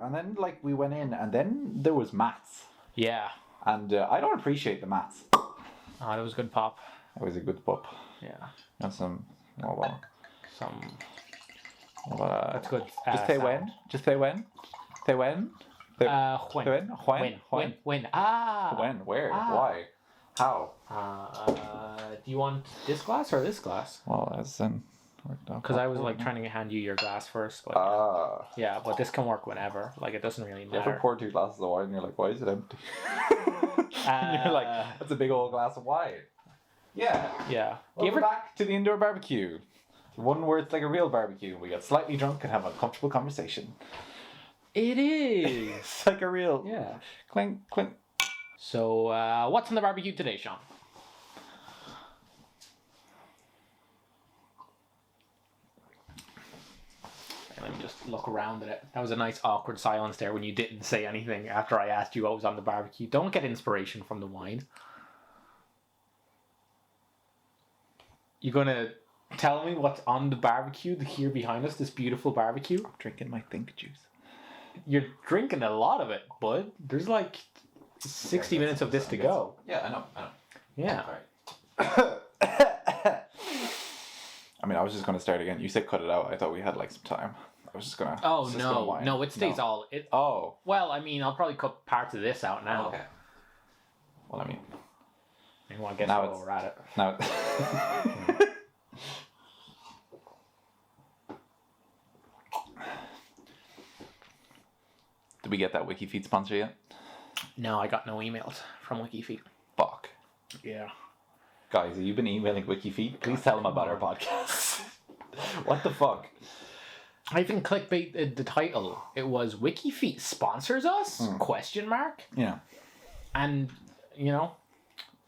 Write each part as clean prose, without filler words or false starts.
And then, like, we went in, and then there was maths. Yeah. And I don't appreciate the maths. Oh, that was good pop. It was a good pop. Yeah. And some... Oh, well. Some... That's good. Just say sound. when. Just say when. Say when. When. When. Ah. When? Where? Why? How? Do you want this glass or this glass? Well, as in... Because I was like trying to hand you your glass first. But, yeah, but this can work whenever. Like, it doesn't really matter. You ever pour 2 glasses of wine and you're like, why is it empty? And you're like, that's a big old glass of wine. Yeah. Yeah. Welcome back to the indoor barbecue. One where it's like a real barbecue. We get slightly drunk and have a comfortable conversation. It is. It's like a real... Yeah. Clink, clink. So, what's on the barbecue today, Sean? Let me just look around at it. That was a nice awkward silence there when you didn't say anything after I asked you what was on the barbecue. Don't get inspiration from the wine. You're going to tell me what's on the barbecue here behind us, this beautiful barbecue? I'm drinking my think juice. You're drinking a lot of it, bud. There's like 60 minutes of this to go. Yeah, I know. Yeah. Right. I mean, I was just going to start again. You said cut it out. I thought we had like some time. I was just going to... Oh, no, it stays all... Oh. Well, I mean, I'll probably cut parts of this out now. Okay. Well, I mean... You want to get now over at it. Now Did we get that WikiFeed sponsor yet? No, I got no emails from WikiFeed. Fuck. Yeah. Guys, have you been emailing WikiFeed? Please tell them about our podcast. What the fuck? I even clickbait the title. It was WikiFeed sponsors us? Question mark. Yeah. And, you know,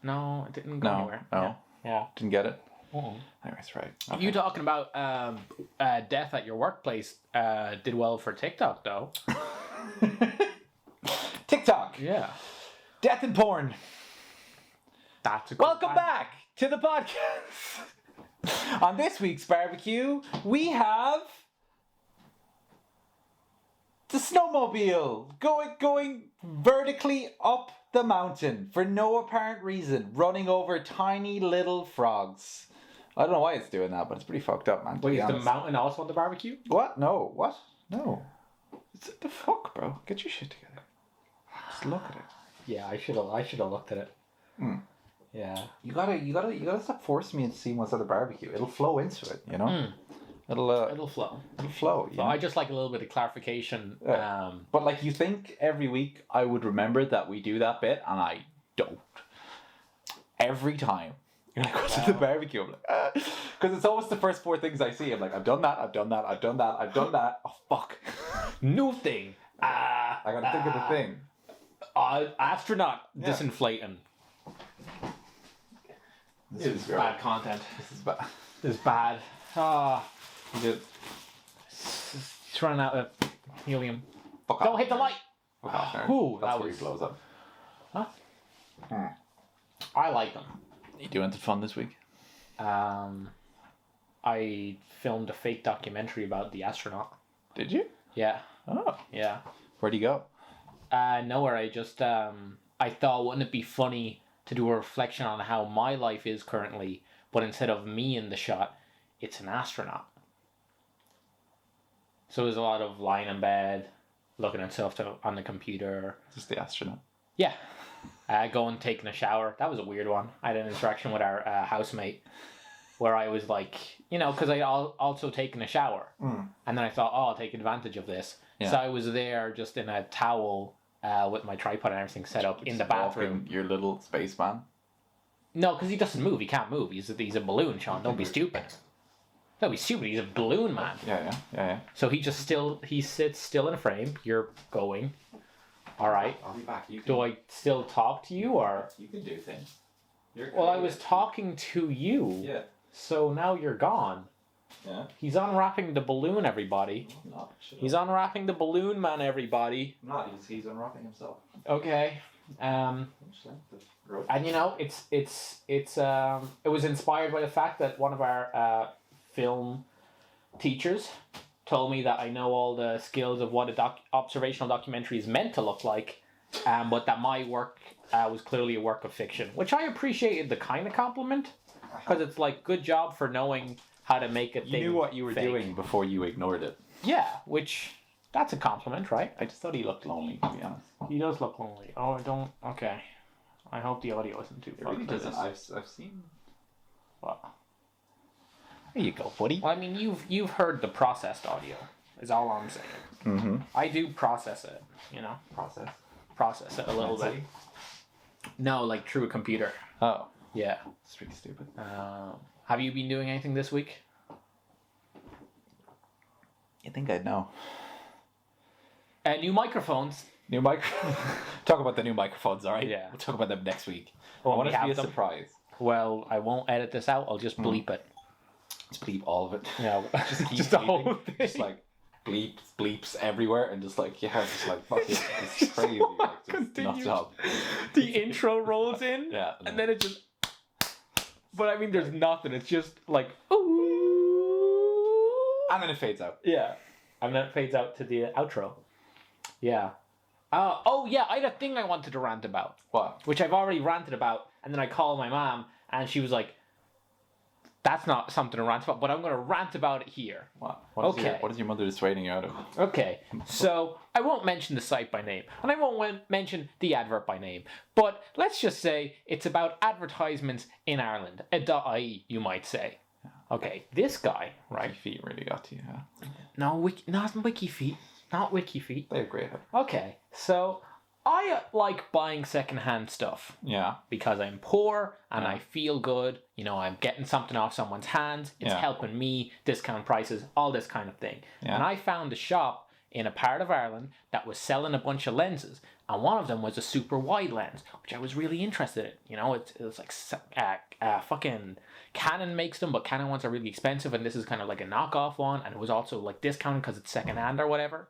no, it didn't go anywhere. No. Yeah. Didn't get it? Uh-uh. Anyways, right. Okay. You talking about death at your workplace did well for TikTok, though. TikTok. Yeah. Death and porn. That's a good Welcome one. back to the podcast. On this week's barbecue, we have the snowmobile going vertically up the mountain for no apparent reason, running over tiny little frogs. I don't know why it's doing that, but it's pretty fucked up, man. Wait, is the mountain also on the barbecue? What? No. What? No. It's the fuck, bro. Get your shit together. Just look at it. Yeah, I should have looked at it. Yeah. You gotta stop forcing me into seeing what's at the barbecue. It'll flow into it, you know. It'll flow. It'll flow. So I just like a little bit of clarification. But like, you think every week I would remember that we do that bit, and I don't. Every time. You're like, what's at the barbecue? I'm like, because it's always the first 4 things I see. I'm like, I've done that. Oh fuck. New thing. I gotta think of the thing. Astronaut disinflating. This is bad content. This is bad. This is bad. It's running out of helium. Fuck Don't off, hit the nerd. light. Fuck off, nerd. Ooh, That's that where was... he blows up. Huh? I like them. You doing anything fun this week? I filmed a fake documentary about the astronaut. Did you? Yeah. Oh. Yeah. Where'd you go? Nowhere. I just I thought, wouldn't it be funny to do a reflection on how my life is currently, but instead of me in the shot, it's an astronaut. So there's a lot of lying in bed, looking at stuff on the computer. Just the astronaut. Yeah. Going, taking a shower. That was a weird one. I had an interaction with our housemate where I was like, you know, because I also taken a shower. And then I thought, oh, I'll take advantage of this. Yeah. So I was there just in a towel with my tripod and everything set up in the bathroom. Your little spaceman? No, because he doesn't move. He can't move. He's a balloon, Sean. Don't be stupid. Don't be stupid. He's a balloon man. Yeah. So he sits still in a frame. You're going. All right. I'll be back. Do I still talk to you, or? You can do things. Well, I was talking to you. Yeah. So now you're gone. Yeah. He's unwrapping the balloon, everybody. No, he's unwrapping the balloon, man, everybody. No, he's unwrapping himself. Okay. And you know, it was inspired by the fact that one of our film teachers told me that I know all the skills of what a observational documentary is meant to look like, but that my work was clearly a work of fiction, which I appreciated the kind of compliment, because it's like, good job for knowing how to make a thing. You knew what you were fake. doing before you ignored it. Yeah, which, that's a compliment, right? I just thought he looked lonely, to be honest. He does look lonely. Oh, I don't... Okay. I hope the audio isn't too It really doesn't. I've seen... What? There you go, buddy. Well, I mean, you've heard the processed audio, is all I'm saying. Mm-hmm. I do process it, you know? Process it a little bit. No, like through a computer. Oh. Yeah. It's really stupid. Have you been doing anything this week? You think I'd know? New microphones. New Talk about the new microphones, alright? Yeah. We'll talk about them next week. Well, I want we it to be have a them. surprise. Well, I won't edit this out. I'll just bleep it. Just bleep all of it. Yeah. Just keep Just the bleeping. whole thing. Just like bleeps everywhere, and just like, yeah, just like, fuck it. It's crazy. Like, just Continues. non-stop. The intro rolls in. Yeah. And then it just... But I mean, there's nothing. It's just like, ooh. And then it fades out. Yeah. And then it fades out to the outro. Yeah. Oh, yeah, I had a thing I wanted to rant about. What? Which I've already ranted about. And then I called my mom, and she was like, that's not something to rant about, but I'm going to rant about it here. What? Okay. What is your mother dissuading you out of? Okay, so I won't mention the site by name, and I won't mention the advert by name, but let's just say it's about advertisements in Ireland, .ie, you might say. Okay, this guy, right? Wiki feet really got to you, huh? No, not WikiFeet. Not WikiFeet. They have great head. Okay, so I like buying secondhand stuff. Yeah. Because I'm poor and Yeah. I feel good. You know, I'm getting something off someone's hands. It's Yeah. helping me, discount prices, all this kind of thing. Yeah. And I found a shop in a part of Ireland that was selling a bunch of lenses. And one of them was a super wide lens, which I was really interested in. You know, it was like fucking Canon makes them, but Canon ones are really expensive. And this is kind of like a knockoff one. And it was also like discounted because it's secondhand or whatever.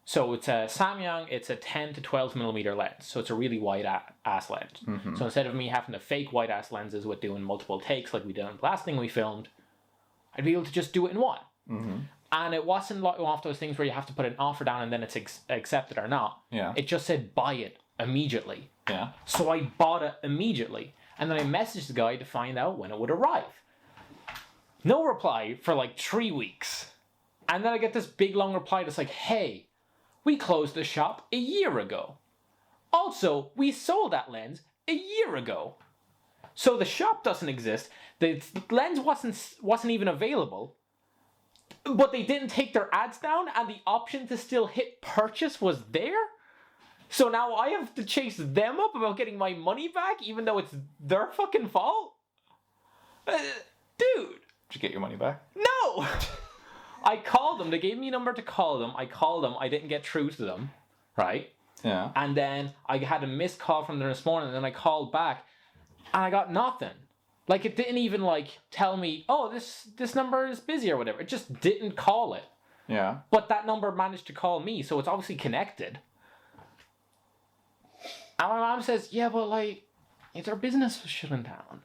So it's a Samyang, it's a 10 to 12 millimeter lens. So it's a really wide ass lens. Mm-hmm. So instead of me having to fake wide ass lenses with doing multiple takes like we did on the last thing we filmed, I'd be able to just do it in one. Mm-hmm. And it wasn't like one of those things where you have to put an offer down and then it's accepted or not. Yeah. It just said buy it immediately. Yeah. So I bought it immediately. And then I messaged the guy to find out when it would arrive. No reply for like 3 weeks. And then I get this big long reply that's like, hey, we closed the shop a year ago. Also, we sold that lens a year ago. So the shop doesn't exist. The lens wasn't even available. But they didn't take their ads down, and the option to still hit purchase was there. So now I have to chase them up about getting my money back, even though it's their fucking fault. Dude. Did you get your money back? No! I called them. They gave me a number to call them. I called them. I didn't get through to them. Right? Yeah. And then I had a missed call from them this morning. And then I called back. And I got nothing. Like, it didn't even, like, tell me, oh, this number is busy or whatever. It just didn't call it. Yeah. But that number managed to call me. So it's obviously connected. And my mom says, yeah, but, like, it's our business was shutting down.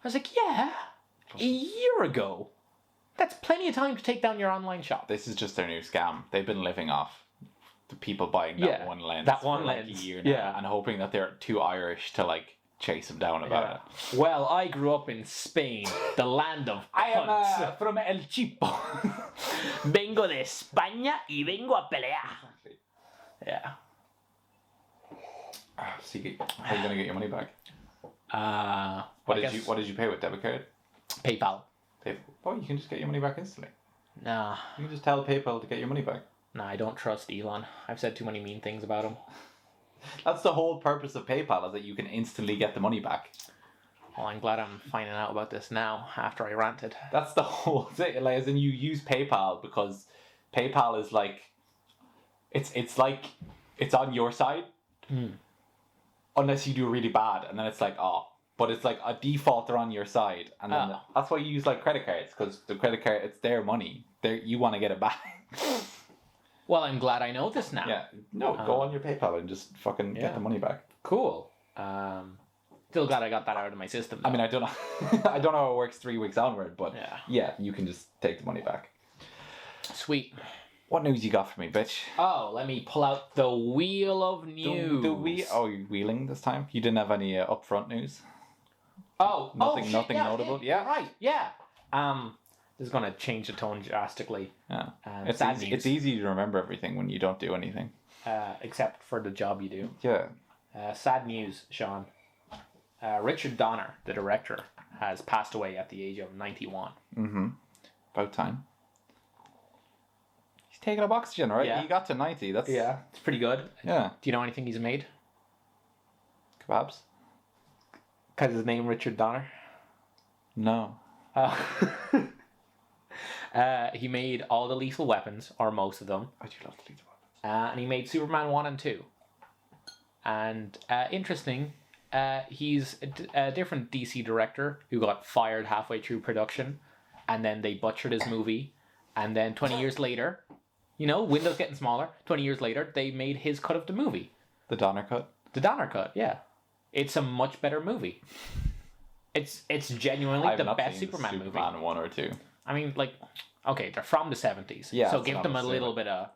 I was like, yeah. A year ago. That's plenty of time to take down your online shop. This is just their new scam. They've been living off the people buying that one lens. That one for like lens. a year now, Yeah. and hoping that they're too Irish to like chase them down about it. Well, I grew up in Spain, the land of cunts. From El Chipo. Vengo de España y vengo a pelear. Yeah. So how are you gonna get your money back? What What did you pay with debit card? PayPal. Oh, you can just get your money back instantly. Nah. You can just tell PayPal to get your money back. Nah, I don't trust Elon. I've said too many mean things about him. That's the whole purpose of PayPal, is that you can instantly get the money back. Well, I'm glad I'm finding out about this now, after I ranted. That's the whole thing. Like, as in, you use PayPal because PayPal is like, it's like, it's on your side. Unless you do really bad, and then it's like, oh. But it's like a default, they're on your side. And then that's why you use like credit cards, because the credit card, it's their money. You want to get it back. Well, I'm glad I know this now. Yeah. No, go on your PayPal and just fucking get the money back. Cool. Still glad I got that out of my system, though. I mean, I don't know. I don't know how it works 3 weeks onward, but Yeah. yeah, you can just take the money back. Sweet. What news you got for me, bitch? Oh, let me pull out the wheel of news. Oh, you're wheeling this time? You didn't have any upfront news? Nothing notable. Yeah, right. Yeah. This is gonna change the tone drastically. Yeah. Sad news. It's easy to remember everything when you don't do anything. Except for the job you do. Yeah. Sad news, Sean. Richard Donner, the director, has passed away at the age of 91. Mm-hmm. About time. He's taking up oxygen, right? Yeah. He got to 90. That's It's pretty good. Yeah. Do you know anything he's made? Kebabs? Because his name Richard Donner. No. He made all the Lethal Weapons, or most of them. I do love the Lethal Weapons. And he made Superman 1 and 2. And interesting, he's a different DC director who got fired halfway through production, and then they butchered his movie, and then 20 years later, Windows getting smaller, 20 years later, they made his cut of the movie. The Donner cut? The Donner cut, yeah. It's a much better movie. It's genuinely the best Superman movie. Superman 1 or 2. I mean, okay, they're from the 70s. Yeah, so give them a little bit of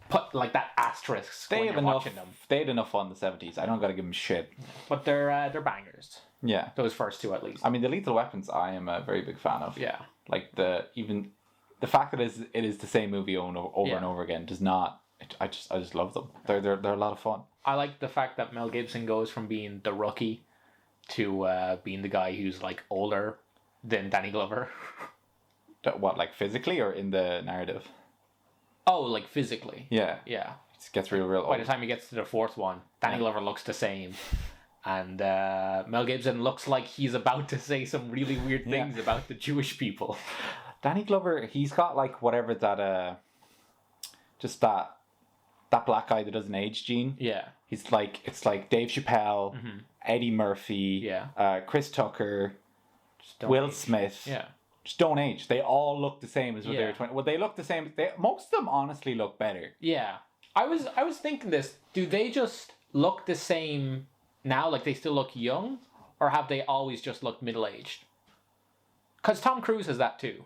put that asterisk when you're watching them. They had enough fun in the 70s. I don't gotta give them shit. But they're bangers. Yeah. Those first two at least. I mean, the Lethal Weapons I am a very big fan of. Yeah. The fact that it is the same movie over and over again does not. I just love them. They're a lot of fun. I like the fact that Mel Gibson goes from being the rookie to being the guy who's older than Danny Glover. What, physically or in the narrative? Oh, physically. Yeah. Yeah. It gets real old. By the time he gets to the fourth one, Danny Glover looks the same. And Mel Gibson looks like he's about to say some really weird things about the Jewish people. Danny Glover, he's got whatever that just that black guy that doesn't age gene. Yeah. He's it's like Dave Chappelle, Eddie Murphy, Chris Tucker, Will Smith. Yeah. Just don't age. They all look the same as when they were 20. Well, they look the same. Most of them honestly look better. Yeah. I was thinking this. Do they just look the same now? They still look young? Or have they always just looked middle-aged? Because Tom Cruise has that too.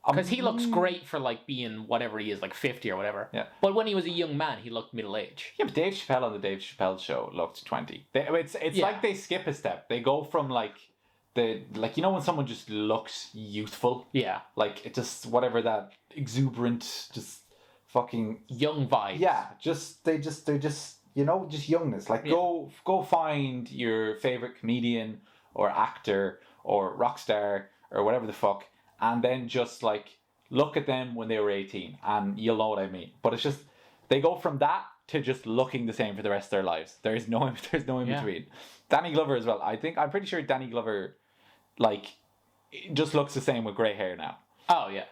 Because he looks great for being whatever he is, 50 or whatever. Yeah. But when he was a young man, he looked middle-aged. Yeah, but Dave Chappelle on the Dave Chappelle show looked 20. It's like they skip a step. They go from when someone just looks youthful. Yeah. It just whatever that exuberant, just fucking young vibe. Yeah, they're just just youngness. Go find your favorite comedian or actor or rock star or whatever the fuck, and then just look at them when they were 18, and you'll know what I mean. But it's just they go from that to just looking the same for the rest of their lives. There's no in between. Danny Glover as well. I'm pretty sure Danny Glover just looks the same with grey hair now. Oh yeah.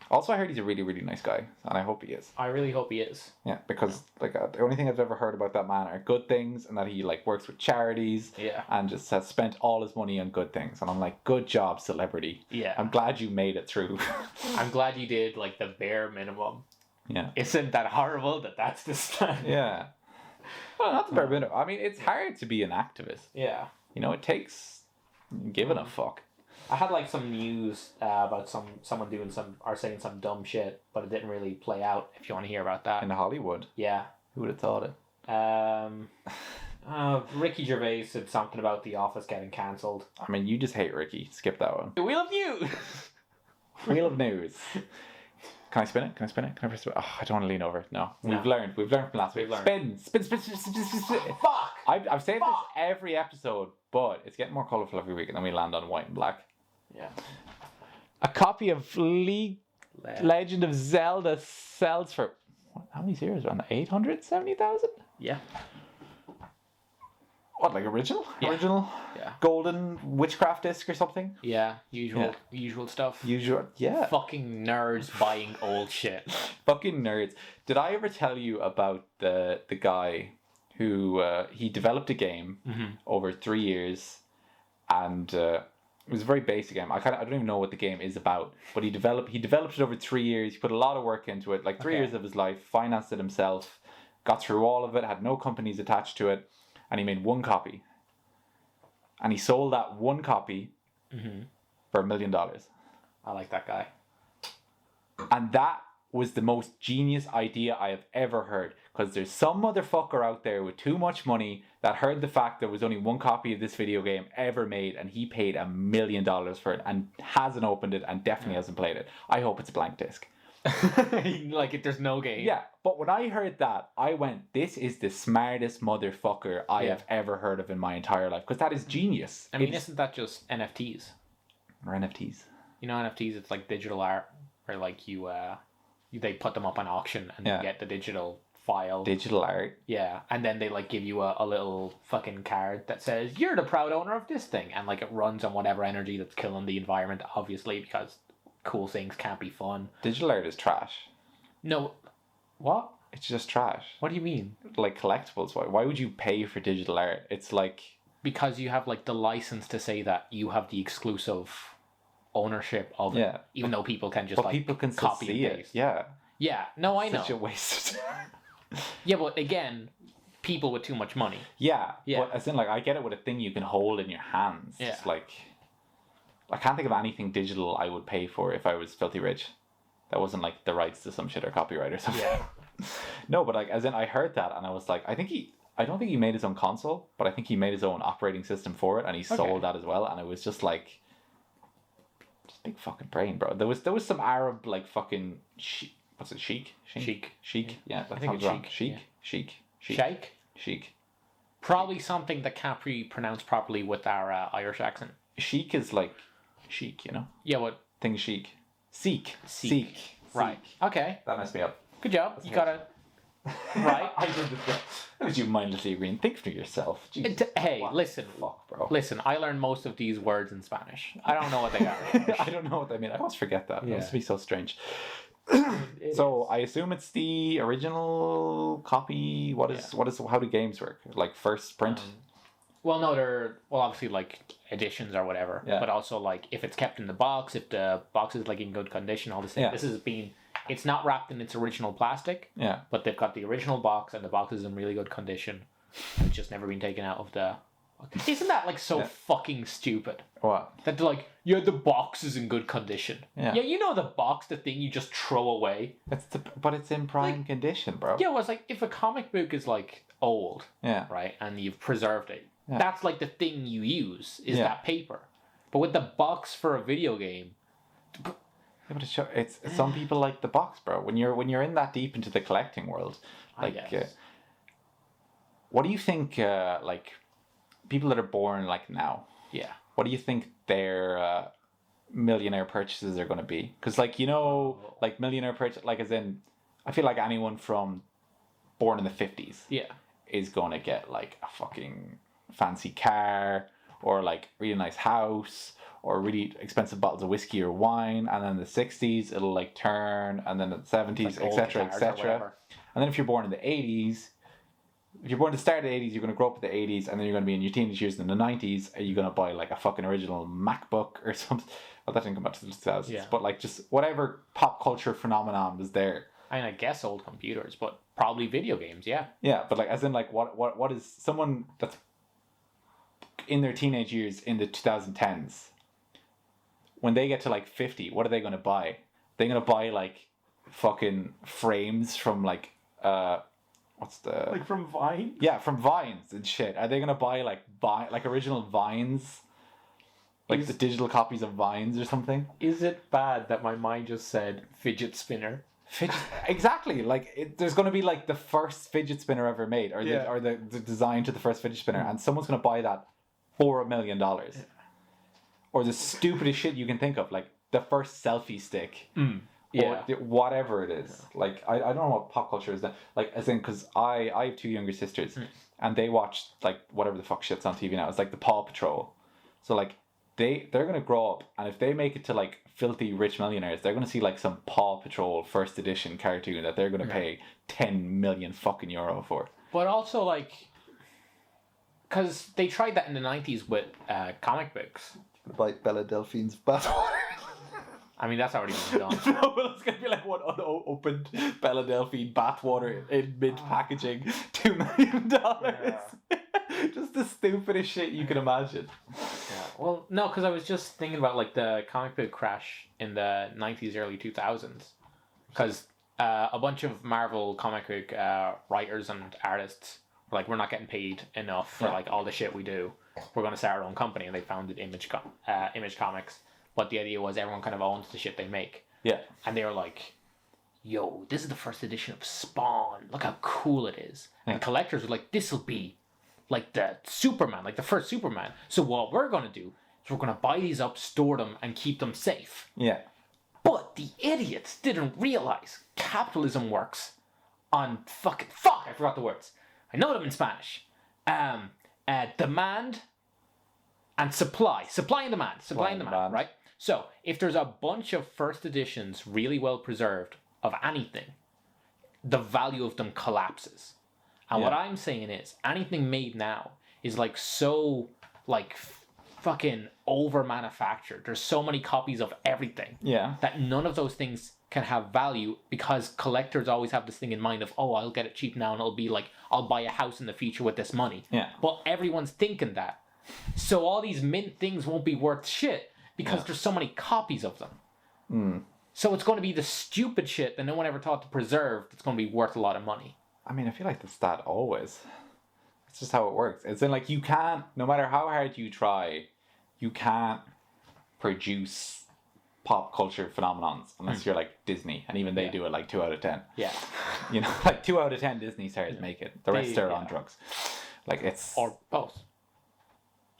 Also, I heard he's a really, really nice guy, and I hope he is. I really hope he is. Yeah, because the only thing I've ever heard about that man are good things, and that he works with charities. Yeah. And just has spent all his money on good things, and I'm good job, celebrity. Yeah. I'm glad you made it through. I'm glad you did the bare minimum. Yeah. Isn't that horrible that's the standard? Yeah. Well, not the bare minimum. I mean, it's hard to be an activist. Yeah. It takes giving a fuck. I had some news about someone doing saying some dumb shit, but it didn't really play out. If you want to hear about that, In Hollywood. Yeah. Who would have thought it? Ricky Gervais said something about The Office getting cancelled. I mean, you just hate Ricky. Skip that one. The Wheel of News. Wheel of News. Can I spin it? Can I press it? Oh, I don't want to lean over. No. We've learned from last week. Spin. Fuck. I've saved this every episode, but it's getting more colourful every week, and then we land on white and black. Yeah. A copy of Legend of Zelda sells for how many zeros? Around 870,000? Yeah. What, original? Yeah. Original? Yeah. Golden witchcraft disc or something? Yeah. Usual stuff. Yeah. Fucking nerds buying old shit. Fucking nerds. Did I ever tell you about the guy who he developed a game over 3 years, and it was a very basic game. I don't even know what the game is about, but he developed it over 3 years. He put a lot of work into it, 3 years of his life, financed it himself, got through all of it, had no companies attached to it, and he made one copy. And he sold that one copy for $1 million. I like that guy. And that was the most genius idea I have ever heard. Because there's some motherfucker out there with too much money that heard the fact there was only one copy of this video game ever made, and he paid $1 million for it and hasn't opened it and definitely hasn't played it. I hope it's a blank disc. Like, there's no game. Yeah, but when I heard that, I went, this is the smartest motherfucker I have ever heard of in my entire life. Because that is genius. I mean, isn't that just NFTs? Or NFTs. You know, NFTs, it's like digital art, where like they put them up on auction and you get the digital file. Digital art. Yeah, and then they like give you a little fucking card that says, you're the proud owner of this thing. And like it runs on whatever energy that's killing the environment, obviously, because cool things can't be fun. Digital art is trash. No. What? It's just trash. What do you mean? Like collectibles. Why would you pay for digital art? It's like... Because you have like the license to say that you have the exclusive ownership of it. Even though people can just people can copy see and paste. it. Yeah. Yeah. No, I know. Such a waste of time. Yeah, but again, people with too much money. Yeah. But as in, like, I get it with a thing you can hold in your hands. Yeah. It's like... I can't think of anything digital I would pay for if I was filthy rich. That wasn't like the rights to some shit or copyright or something. Yeah. No, but like, as in, I heard that and I was like, I don't think he made his own console, but I think he made his own operating system for it, and he sold that as well. And it was just like, just big fucking brain, bro. There was some Arab like fucking what's it, Sheik? Yeah, that I think sounds it's wrong. Sheik. Sheik. Sheik. Probably something that can't be pronounced properly with our Irish accent. Sheik is like chic, you know. Yeah, what? Thing chic. Sikh. Right. Okay. That messed me up. Good job. You got it. Right. I did the How did you mindlessly agreeing? Think for yourself. Jesus. Hey, listen. Fuck, bro. Listen, I learned most of these words in Spanish. I don't know what they are. I don't know what they mean. I always forget that. Yeah. It must be so strange. So I assume it's the original copy. What is how do games work? Like first print? Well, no, they're obviously like editions or whatever. Yeah. But also like if it's kept in the box, if the box is like in good condition, all this thing. Yeah. This has been. It's not wrapped in its original plastic. Yeah. But they've got the original box, and the box is in really good condition. It's just never been taken out of the. Isn't that like so fucking stupid? What? That they're like, yeah, the box is in good condition. Yeah. Yeah, you know the box, the thing you just throw away. But it's in prime condition, bro. Yeah, well, it's like if a comic book is like old, right, and you've preserved it, that's like the thing you use is that paper. But with the box for a video game. Yeah, but it's some people like the box, bro. When you're in that deep into the collecting world, like, what do you think? Like, people that are born like now. Yeah. What do you think their millionaire purchases are going to be? Because like like millionaire purchase, like as in, I feel like anyone from born in the 50s. Yeah. Is going to get like a fucking fancy car or like really nice house. Or really expensive bottles of whiskey or wine, and then in the 60s it'll like turn, and then in the 70s, etc., etc. And then if you're born in the 80s, if you're born at the start of the 80s, you're going to grow up in the 80s, and then you're going to be in your teenage years in the 90s. Are you going to buy like a fucking original MacBook or something? Well, that didn't come out to the 2000s, but like just whatever pop culture phenomenon was there. I mean, I guess old computers, but probably video games, yeah. Yeah, but like as in like what is someone that's in their teenage years in the 2010s? When they get to like 50, what are they going to buy? They're going to buy like fucking frames from like what's the like from Vine? Yeah, from Vines and shit. Are they going to buy like original Vines? Like the digital copies of Vines or something? Is it bad that my mind just said fidget spinner? Exactly. Like there's going to be like the first fidget spinner ever made, or the design to the first fidget spinner, and someone's going to buy that for $1 million. Or the stupidest shit you can think of, like the first selfie stick, or whatever it is. Like I don't know what pop culture is. That like as in because I have two younger sisters, and they watch like whatever the fuck shit's on TV now. It's like the Paw Patrol. So like they're gonna grow up, and if they make it to like filthy rich millionaires, they're gonna see like some Paw Patrol first edition cartoon that they're gonna pay 10 million fucking euro for. But also like, because they tried that in the 90s with comic books. Like Bella Delphine's bathwater. I mean, that's already been done. No, but it's gonna be like one unopened Bella Delphine bathwater in mint packaging, $2 million. Just the stupidest shit you can imagine. Yeah. Well, no, because I was just thinking about like the comic book crash in the 90s, early 2000s. because a bunch of Marvel comic book writers and artists were like, we're not getting paid enough for like all the shit we do. We're going to start our own company, and they founded Image Comics. But the idea was everyone kind of owns the shit they make. Yeah. And they were like, yo, this is the first edition of Spawn. Look how cool it is. And collectors were like, this will be like the Superman, like the first Superman. So what we're going to do is we're going to buy these up, store them, and keep them safe. Yeah. But the idiots didn't realize capitalism works on fuck, I forgot the words. I know them in Spanish. Demand and supply. Supply and demand, right? So, if there's a bunch of first editions really well preserved of anything, the value of them collapses. And what I'm saying is, anything made now is like so, like, fucking over manufactured. There's so many copies of everything that none of those things can have value, because collectors always have this thing in mind of, oh, I'll get it cheap now and it'll be like, I'll buy a house in the future with this money. Yeah. But everyone's thinking that. So all these mint things won't be worth shit because there's so many copies of them. So it's going to be the stupid shit that no one ever thought to preserve that's going to be worth a lot of money. I mean, I feel like that's that always. It's just how it works. It's in like, you can't, no matter how hard you try, you can't produce pop culture phenomenons unless you're like Disney, and even they do it like 2 out of 10. Yeah. You know, like 2 out of 10 Disney stars make it. The rest are on drugs. Like, it's Or both.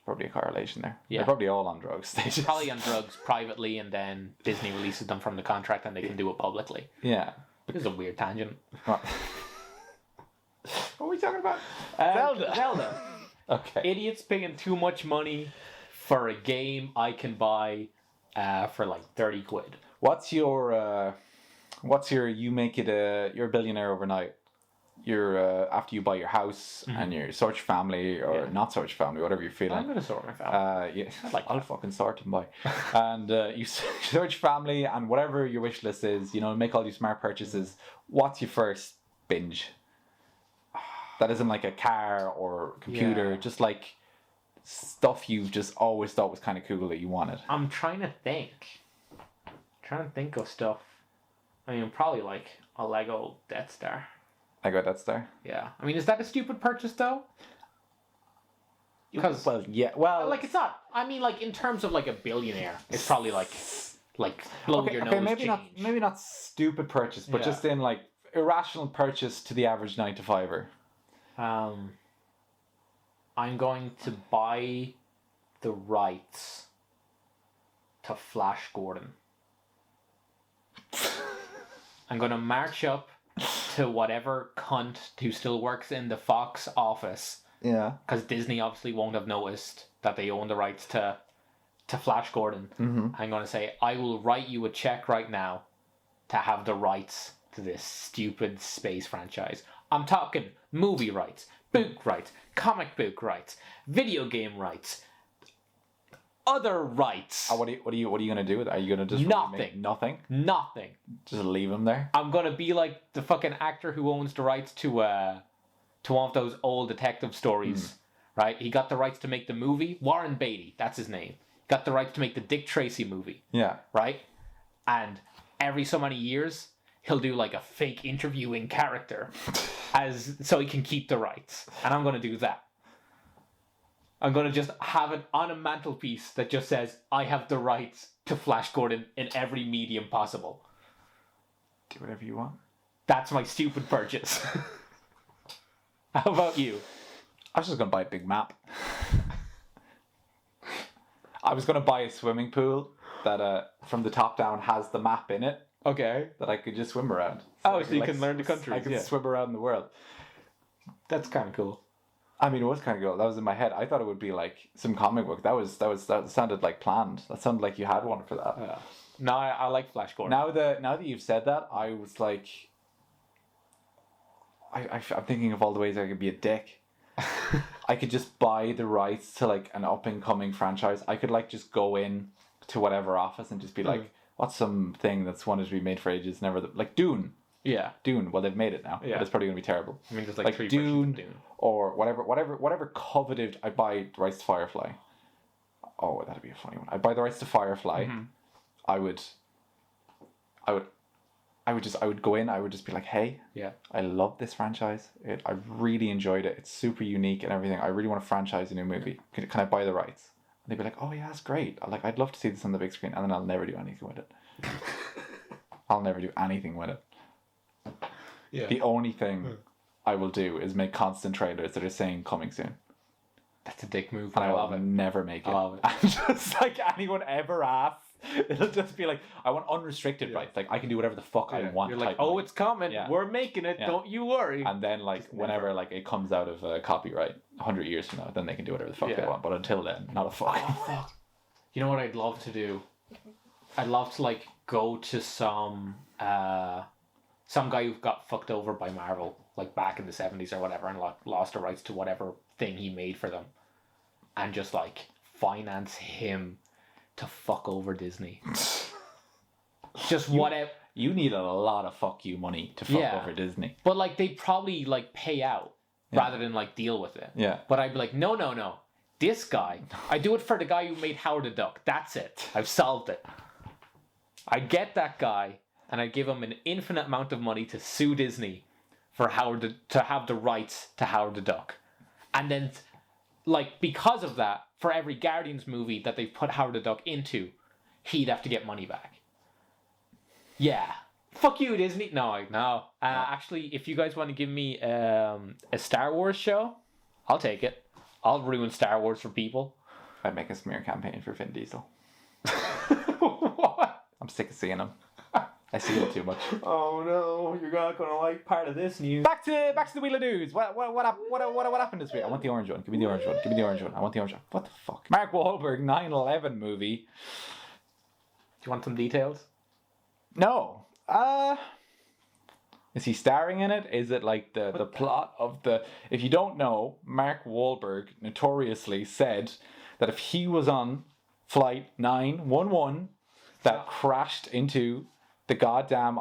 probably a correlation there. Yeah. They're probably all on drugs. They just... Probably on drugs privately, and then Disney releases them from the contract and they can do it publicly. Yeah. This is a weird tangent. What are we talking about? Zelda. Okay. Idiots paying too much money for a game I can buy for like 30 quid. What's your you make it you're a billionaire overnight. You're after you buy your house and you sort your family or not sort your family, whatever you're feeling. I'm going to sort my family. Yeah, I'll fucking sort them, boy. And you sort your family and whatever your wish list is, you know, make all these smart purchases. What's your first binge? That isn't like a car or computer, just like stuff you just always thought was kind of cool that you wanted. I'm trying to think. Of stuff. I mean, probably like a Lego Death Star. Lego Death Star? Yeah. I mean, is that a stupid purchase though? Because like it's not. I mean, like in terms of like a billionaire, it's probably like blow your nose. Maybe not stupid purchase, but just in like irrational purchase to the average 9-to-5er. I'm going to buy the rights to Flash Gordon. I'm going to march up to whatever cunt who still works in the Fox office. Yeah. Because Disney obviously won't have noticed that they own the rights to Flash Gordon. Mm-hmm. I'm going to say, I will write you a check right now to have the rights to this stupid space franchise. I'm talking movie rights, book rights, comic book rights, video game rights, other rights. What are you gonna do with it? Are you gonna just Nothing. Nothing? Just leave them there? I'm gonna be like the fucking actor who owns the rights to one of those old detective stories, right? He got the rights to make the movie. Warren Beatty, that's his name. Got the rights to make the Dick Tracy movie. Yeah. Right? And every so many years, he'll do like a fake interviewing character so he can keep the rights. And I'm going to do that. I'm going to just have it on a mantelpiece that just says, I have the rights to Flash Gordon in every medium possible. Do whatever you want. That's my stupid purchase. How about you? I was just going to buy a big map. I was going to buy a swimming pool that from the top down has the map in it. Okay. That I could just swim around. So you can learn the countries. I could swim around the world. That's kind of cool. I mean, it was kind of cool. That was in my head. I thought it would be like some comic book. That sounded like planned. That sounded like you had one for that. Yeah. No, I like Flash Gordon. Now that you've said that, I was like, I'm thinking of all the ways I could be a dick. I could just buy the rights to like an up and coming franchise. I could like just go in to whatever office and just be like, what's something that's wanted to be made for ages, never like Dune. Yeah. Dune. Well, they've made it now. Yeah. But it's probably gonna be terrible. I mean, there's like 3 versions Dune, of Dune or whatever coveted. I buy the rights to Firefly. Oh, that'd be a funny one. I'd buy the rights to Firefly. Mm-hmm. I would I would go in, I would just be like, hey, Yeah. I love this franchise. I really enjoyed it. It's super unique and everything. I really want to franchise a new movie. Can I buy the rights? And they'd be like, oh yeah, that's great. I'd love to see this on the big screen. And then I'll never do anything with it. I'll never do anything with it. Yeah. The only thing I will do is make constant trailers that are saying coming soon. That's a dick move. And I I love will it. never make it. I love it. And just like anyone ever asks, it'll just be like, I want unrestricted rights. Like I can do whatever the fuck I want. You're like, type oh, money. it's coming. Yeah. We're making it. Yeah. Don't you worry. And then like Just whenever never. like it comes out of copyright 100 years from now, then they can do whatever the fuck they Yeah. want. But until then, not a fuck. Oh, fuck. You know what I'd love to do? I'd love to like go to some guy who got fucked over by Marvel, like back in the 70s or whatever, and lost the rights to whatever thing he made for them, and just like finance him to fuck over Disney. Just whatever. You need a lot of fuck you money to fuck Yeah. over Disney. But like they probably like pay out rather than like deal with it. Yeah. But I'd be like, no. This guy, I do it for the guy who made Howard the Duck. That's it. I've solved it. I'd get that guy and I'd give him an infinite amount of money to sue Disney for to have the rights to Howard the Duck. And then, like, because of that, for every Guardians movie that they put Howard the Duck into, he'd have to get money back. Yeah. Fuck you, Disney. No. Actually, if you guys want to give me a Star Wars show, I'll take it. I'll ruin Star Wars for people. I'd make a smear campaign for Vin Diesel. What? I'm sick of seeing him. I see him too much. Oh no, you're not gonna like part of this news. Back to the wheel of news. What happened this week? I want the orange one. Give me the orange one. Give me the orange one. I want the orange one. What the fuck? Mark Wahlberg 9/11 movie. Do you want some details? No. Is he starring in it? Is it like the plot of the... If you don't know, Mark Wahlberg notoriously said that if he was on flight 911 that crashed into the goddamn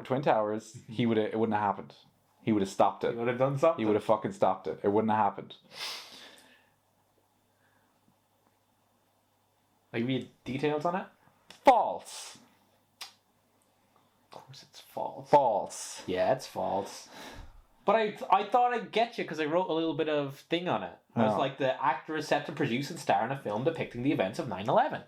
Twin Towers, it wouldn't have happened. He would have stopped it. You would have done something. He would have fucking stopped it. It wouldn't have happened. Maybe details on it? False. Of course it's false. False. Yeah, it's false. But I thought I'd get you because I wrote a little bit of thing on it. I was Oh. like, the actor is set to produce and star in a film depicting the events of 9/11.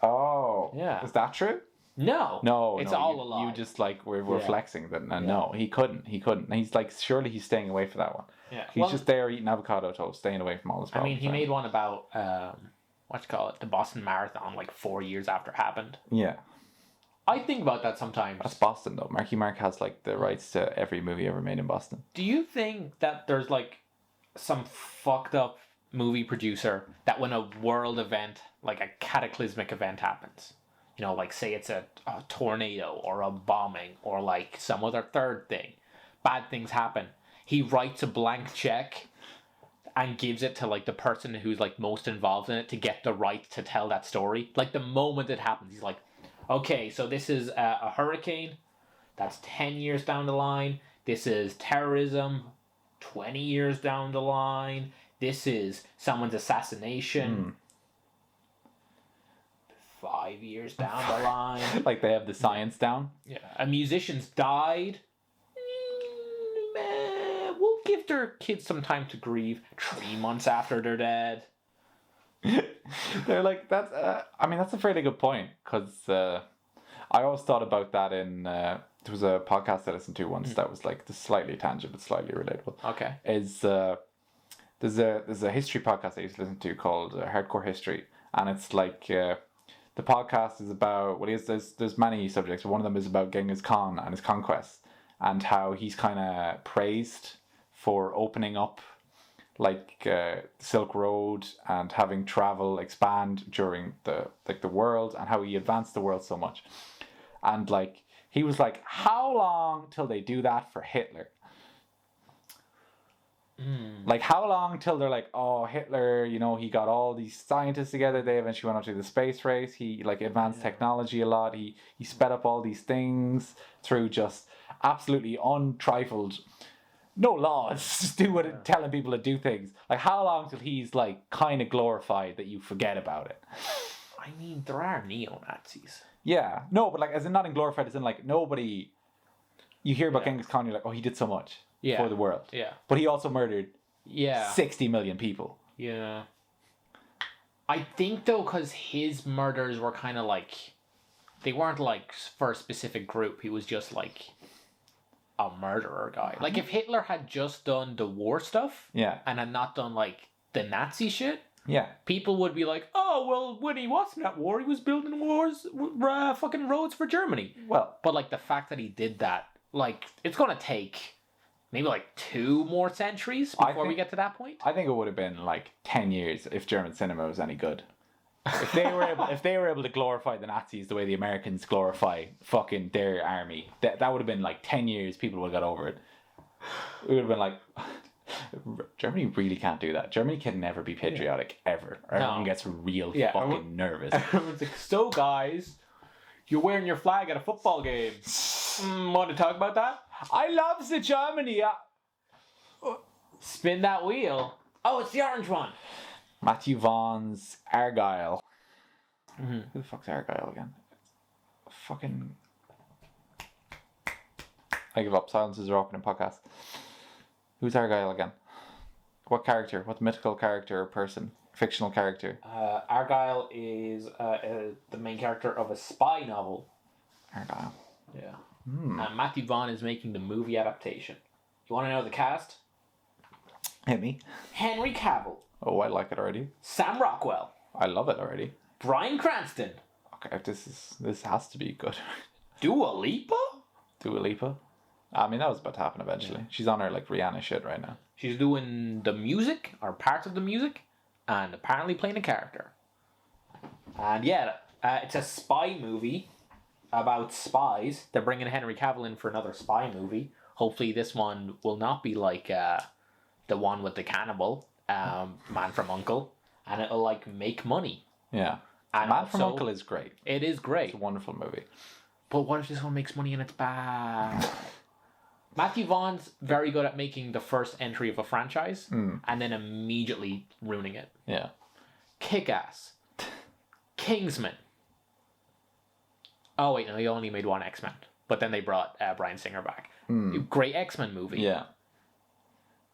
Oh. Yeah. Is that true? No. No, It's no, all a lie. You just like we're Yeah. flexing that. No, he couldn't. And he's like, surely he's staying away for that one. Yeah. He's just there eating avocado toast, staying away from all his I mean, problems. he made one about, the Boston Marathon like 4 years after it happened. Yeah, I think about that sometimes. that's Boston though. Marky Mark has like the rights to every movie ever made in Boston. Do you think that there's like some fucked up movie producer that when a world event, like a cataclysmic event happens, you know, like say it's a tornado or a bombing or like some other third thing, bad things happen, he writes a blank check and gives it to like the person who's like most involved in it to get the right to tell that story? Like the moment it happens, he's like, okay, so this is a hurricane, that's 10 years down the line. This is terrorism, 20 years down the line. This is someone's assassination, 5 years down the line. Like they have the science down. Yeah, a musician's died. We'll give their kids some time to grieve. 3 months after they're dead. They're like that's. I mean, that's a fairly good point because I always thought about that in. There was a podcast I listened to once that was like slightly tangent but slightly relatable. Okay. Is there's a history podcast I used to listen to called Hardcore History, and it's like the podcast is about there's many subjects, but one of them is about Genghis Khan and his conquests and how he's kind of praised for opening up like Silk Road and having travel expand during the world, and how he advanced the world so much. And like he was like, how long till they do that for Hitler? Like how long till they're like, oh, Hitler, you know, he got all these scientists together, they eventually went on to the space race, he like advanced technology a lot, he sped up all these things through just absolutely untrifled, no laws, just telling people to do things. Like how long till he's like kind of glorified that you forget about it? I mean, there are neo-Nazis. Yeah, no, but like as in not in glorified, as in like nobody You hear about Yeah. Genghis Khan, you're like, oh, he did so much Yeah. for the world. Yeah. But he also murdered Yeah. 60 million people. Yeah. I think though, because his murders were kind of like, they weren't like for a specific group. He was just like a murderer guy. Like if Hitler had just done the war stuff Yeah. and had not done like the Nazi shit, Yeah. people would be like, oh well, when he wasn't at war, he was building fucking roads for Germany. Well, But like the fact that he did that, like it's gonna take maybe like 2 more centuries before we think- get to that point. I think it would have been like 10 years if German cinema was any good. If they were able to glorify the Nazis the way the Americans glorify fucking their army, that would have been like 10 years. People would have got over it. It would have been like, Germany really can't do that. Germany can never be patriotic ever. Everyone gets real fucking nervous. Everyone's like, so guys, you're wearing your flag at a football game. Want to talk about that? I love the Germany. Spin that wheel. Oh, it's the orange one. Matthew Vaughn's Argyle. Mm-hmm. Who the fuck's Argyle again? Fucking. I give up. Silence is rocking in podcast. Who's Argyle again? What character? What mythical character or person? Fictional character? Argyle is the main character of a spy novel. Argyle. Yeah. Hmm. And Matthew Vaughn is making the movie adaptation. You want to know the cast? Hit me. Henry Cavill, Oh, I like it already. Sam Rockwell, I love it already. Bryan Cranston, Okay, this has to be good. Dua Lipa. Dua Lipa. I mean, that was about to happen eventually. She's on her like Rihanna shit right now. She's doing the music, or parts of the music, and apparently playing a character. And yeah, it's a spy movie about spies. They're bringing Henry Cavill in for another spy movie. Hopefully this one will not be like the one with the cannibal, Man from U.N.C.L.E. And it'll like make money. Yeah. And Man from also, U.N.C.L.E. is great. It is great. It's a wonderful movie. But what if this one makes money and it's bad? Matthew Vaughn's very good at making the first entry of a franchise and then immediately ruining it. Yeah. Kick-Ass. Kingsman. Oh wait, no, he only made one X-Men. But then they brought Bryan Singer back. Great X-Men movie. Yeah.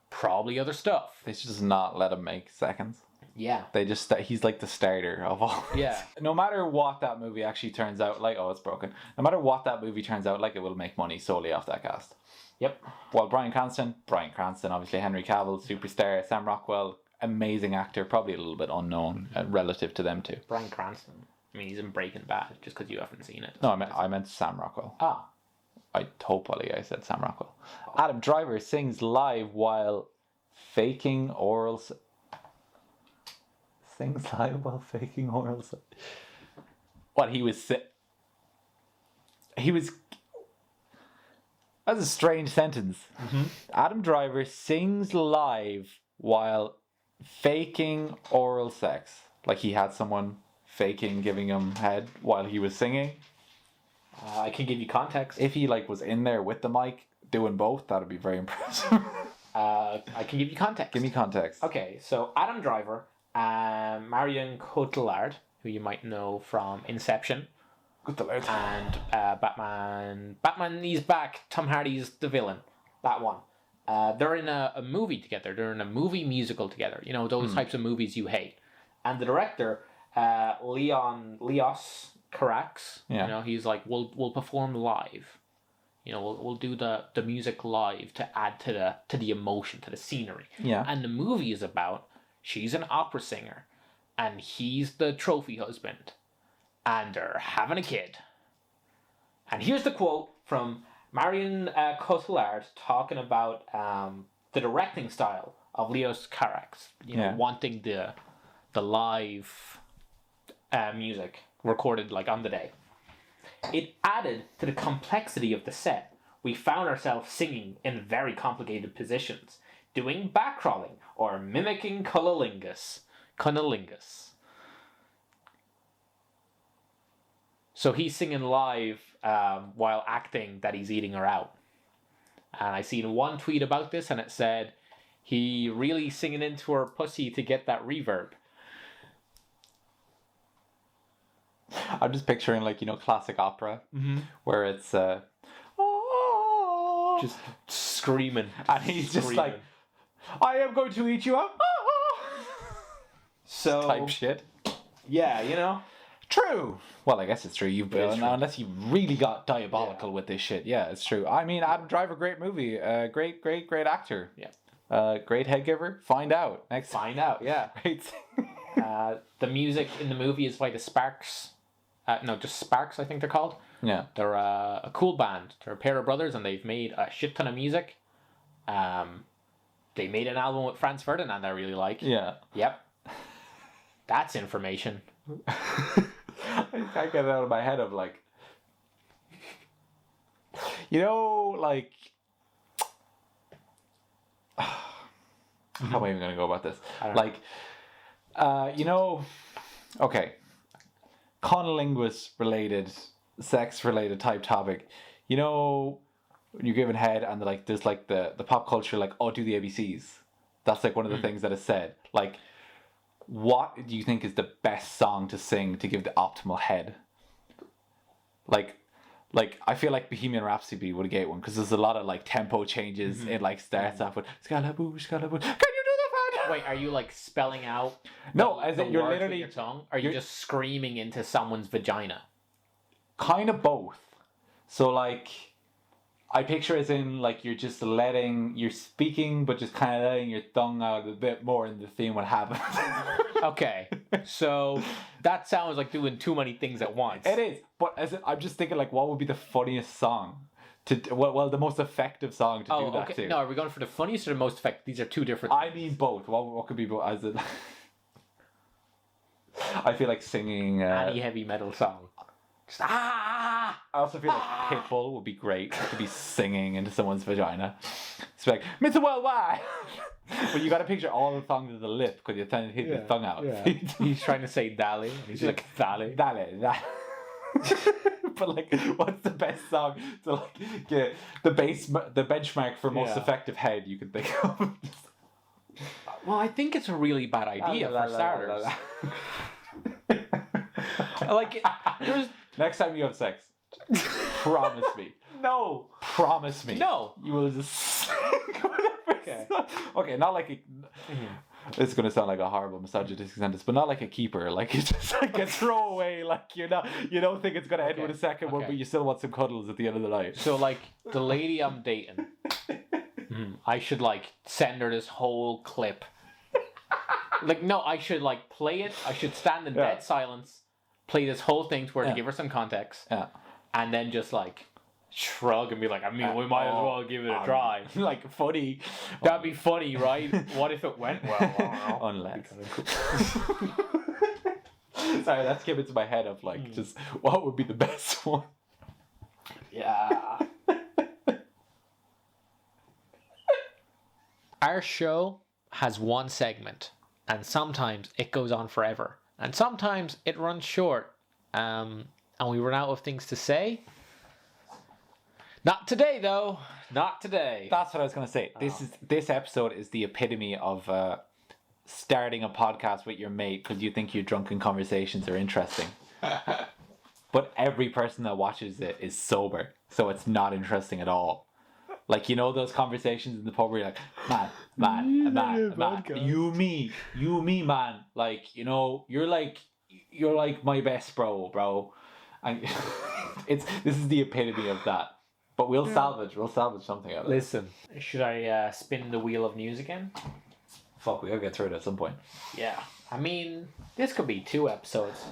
Probably other stuff. They should just not let him make seconds. Yeah. They just he's like the starter of all. Yeah. No matter what that movie actually turns out like, oh, it's broken. No matter what that movie turns out like, it will make money solely off that cast. Yep. While Bryan Cranston, obviously Henry Cavill, superstar, Sam Rockwell, amazing actor, probably a little bit unknown relative to them too. Bryan Cranston. I mean, he's in Breaking Bad, just because you haven't seen it. No, I meant Sam Rockwell. Ah. I totally I said Sam Rockwell. Adam Driver sings live while faking oral. Sings live while faking oral. What he was. He was. That's a strange sentence. Mm-hmm. Adam Driver sings live while faking oral sex. Like he had someone faking giving him head while he was singing. I can give you context. If he like was in there with the mic doing both, that'd be very impressive. I can give you context. Give me context. Okay, so Adam Driver, Marion Cotillard, who you might know from Inception, and Batman. Batman, he's back. Tom Hardy's the villain. That one. They're in a movie together. They're in a movie musical together. You know, those types of movies you hate. And the director, Leos Carax, you know, he's like, we'll perform live. You know, we'll do the music live to add to the emotion, to the scenery. Yeah. And the movie is about, she's an opera singer, and he's the trophy husband, and they're having a kid. And here's the quote from Marion Cotillard talking about the directing style of Leos Carax. You know, wanting the live music recorded like on the day. It added to the complexity of the set. We found ourselves singing in very complicated positions, doing back crawling or mimicking cunnilingus. So he's singing live while acting that he's eating her out. And I seen one tweet about this, and it said, he really singing into her pussy to get that reverb. I'm just picturing like, you know, classic opera where it's Just screaming. And he's just like, I am going to eat you up. So Type shit. yeah, you know. True. Well, I guess it's true. It is true. Unless you really got diabolical with this shit. Yeah, it's true. I mean, Adam Driver, great movie. Great actor. Yeah. Great head giver. Find out next time. Find out. Yeah. Great. The music in the movie is by the Sparks. No, just Sparks, I think they're called. Yeah. They're a cool band. They're a pair of brothers, and they've made a shit ton of music. They made an album with Franz Ferdinand I really like. Yeah. Yep. That's information. I can't get it out of my head of like, you know, like, how am I even going to go about this? Like, you know, okay, conolinguist related, sex related type topic. You know, when you're given head and like there's like the pop culture like, oh, do the ABCs. That's like one of the things that is said. Like, what do you think is the best song to sing to give the optimal head? Like I feel like Bohemian Rhapsody would get one because there's a lot of like tempo changes. It like starts off with Scalaboo, Scalaboo. Can you do the fun? Wait, are you like spelling out? No, as in you're words with literally your tongue. Or are you just screaming into someone's vagina? kind of both. So like, I picture as in like you're speaking, but just kind of letting your tongue out a bit more, and the theme would happen. Okay, so that sounds like doing too many things at once. It is, but I'm just thinking like, what would be the funniest song well, the most effective song to do that to? No, are we going for the funniest or the most effective? These are two different. I mean both. What could be both? As in, I feel like singing any heavy metal song. Just, I also feel like Pitbull would be great to be singing into someone's vagina. It's like, Mr. Worldwide! But you got to picture all the songs with the lip because you're trying to hit your tongue out. Yeah. He's trying to say Dali. He's like, Dali. Dale. But like, what's the best song to like get the benchmark for most effective head you can think of? Well, I think it's a really bad idea for starters. Like, there's... Next time you have sex, promise me. No. Promise me. No. You will just... Okay, not like a... This is going to sound like a horrible misogynistic sentence, but not like a keeper. Like, it's just like a throwaway. Like, you don't think it's going to end with a second one, but you still want some cuddles at the end of the night. So, like, the lady I'm dating, I should, like, send her this whole clip. Like, no, I should, like, play it. I should stand in dead silence, play this whole thing to her to give her some context. Yeah. And then just, like, shrug and be like, I mean, we might as well give it a try. Like, funny. That'd be funny, right? What if it went well? Unless. Sorry, that's came into my head of, like, just what would be the best one? Yeah. Our show has one segment, and sometimes it goes on forever, and sometimes it runs short, and we run out of things to say. Not today, though. Not today. That's what I was going to say. This episode is the epitome of starting a podcast with your mate because you think your drunken conversations are interesting. But every person that watches it is sober, so it's not interesting at all. Like, you know those conversations in the pub where you're like, man, you, me, man. Like, you know, you're like my best bro. And this is the epitome of that. But we'll salvage something out of it. Listen, should I spin the wheel of news again? Fuck, we gotta get through it at some point. Yeah. I mean, this could be 2 episodes.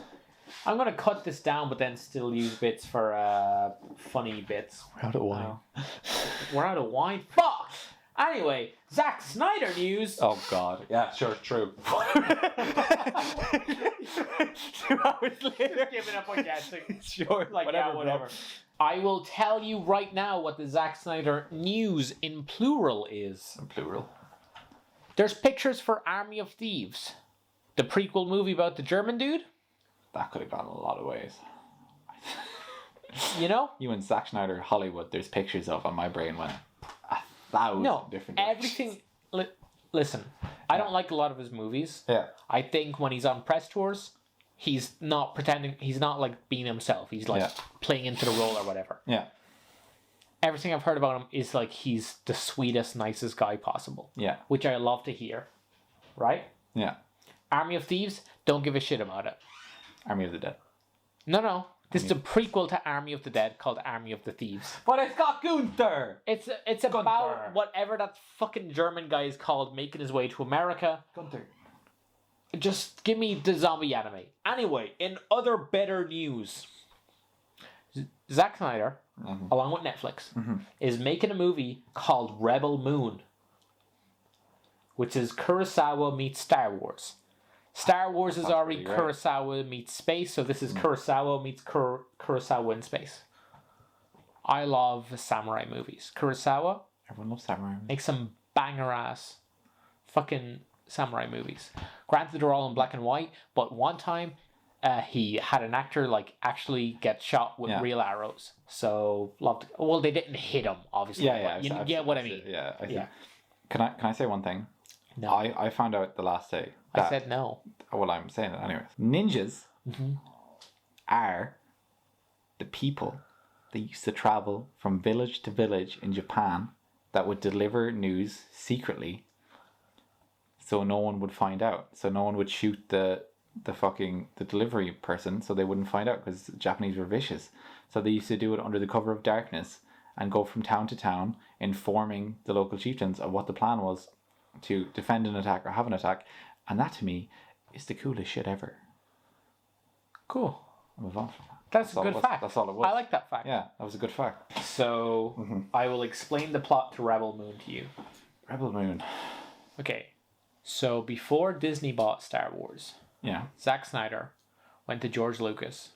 I'm gonna cut this down, but then still use bits for funny bits. We're out of wine. We're out of wine? Fuck! Anyway, Zack Snyder news. Oh God. Yeah, sure, true. 2 hours later. Giving up on guessing. Sure, like, whatever. I will tell you right now what the Zack Snyder news in plural is. In plural? There's pictures for Army of Thieves, the prequel movie about the German dude. That could have gone a lot of ways. You know? You and Zack Snyder Hollywood, there's pictures of, and my brain went 1,000 different everything. Listen, I don't like a lot of his movies. Yeah. I think when he's on press tours, he's not pretending, he's not like being himself. He's like playing into the role or whatever. Yeah. everything I've heard about him is like he's the sweetest, nicest guy possible. Yeah. Which I love to hear. Right? Yeah. Army of Thieves, don't give a shit about it. Army of the Dead. No. This is a prequel to Army of the Dead called Army of the Thieves. But it's got Gunther! It's about whatever that fucking German guy is called making his way to America. Gunther. Just give me the zombie anime. Anyway, in other better news, Zack Snyder, along with Netflix, is making a movie called Rebel Moon, which is Kurosawa meets Star Wars. Star Wars is already Kurosawa meets space, so this is Kurosawa meets Kurosawa in space. I love samurai movies. Kurosawa Everyone loves samurai movies. makes some banger ass fucking samurai movies. Granted, they're all in black and white, but one time he had an actor like actually get shot with real arrows. So loved. Well, they didn't hit him, obviously. Yeah. You get what I mean. Yeah. I think. Yeah. Can I say one thing? No. I found out the last day. I said no. Well, I'm saying it anyways. Ninjas are the people that used to travel from village to village in Japan that would deliver news secretly, so no one would find out. So no one would shoot the delivery person, so they wouldn't find out, because the Japanese were vicious. So they used to do it under the cover of darkness and go from town to town, informing the local chieftains of what the plan was to defend an attack or have an attack. And that, to me, is the coolest shit ever. Cool. I'll move on from that. That's a good fact. That's all it was. I like that fact. Yeah, that was a good fact. So I will explain the plot to Rebel Moon to you. Rebel Moon. Okay. So before Disney bought Star Wars, Zack Snyder went to George Lucas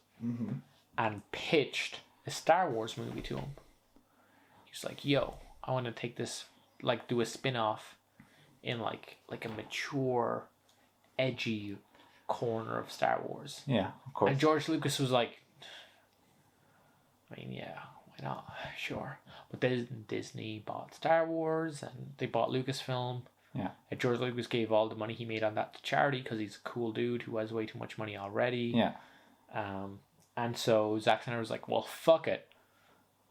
and pitched a Star Wars movie to him. He was like, yo, I want to take this, like, do a spin-off in like a mature, edgy corner of Star Wars. Yeah, of course. And George Lucas was like, I mean, yeah, why not? Sure. But then Disney bought Star Wars and they bought Lucasfilm. Yeah. And George Lucas gave all the money he made on that to charity because he's a cool dude who has way too much money already. Yeah. And so Zack Snyder was like, well, fuck it.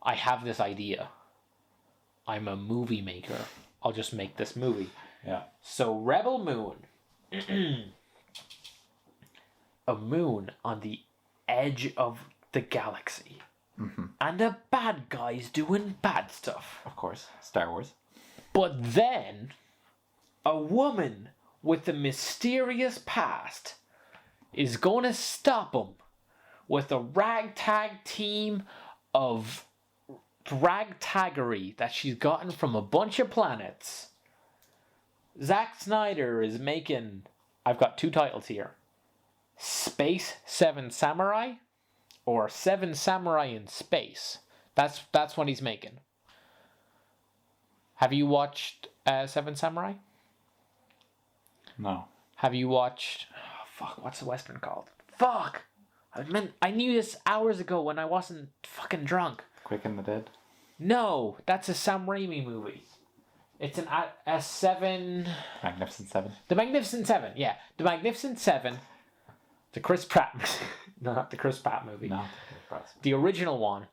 I have this idea. I'm a movie maker. I'll just make this movie. Yeah. So Rebel Moon. A moon on the edge of the galaxy. And the bad guys doing bad stuff. Of course. Star Wars. But then, a woman with a mysterious past is going to stop them with a ragtag team of ragtaggery that she's gotten from a bunch of planets. Zack Snyder is making... I've got two titles here. Space 7 Samurai or 7 Samurai in Space. That's what he's making. Have you watched 7 Samurai? No. Have you watched... Oh, fuck, what's the Western called? Fuck! I knew this hours ago when I wasn't fucking drunk. Quick and the Dead? No, that's a Sam Raimi movie. It's a 7... Magnificent Seven? The Magnificent Seven, yeah. The Magnificent Seven. The Chris Pratt... No, not the Chris Pratt movie. No. The original one.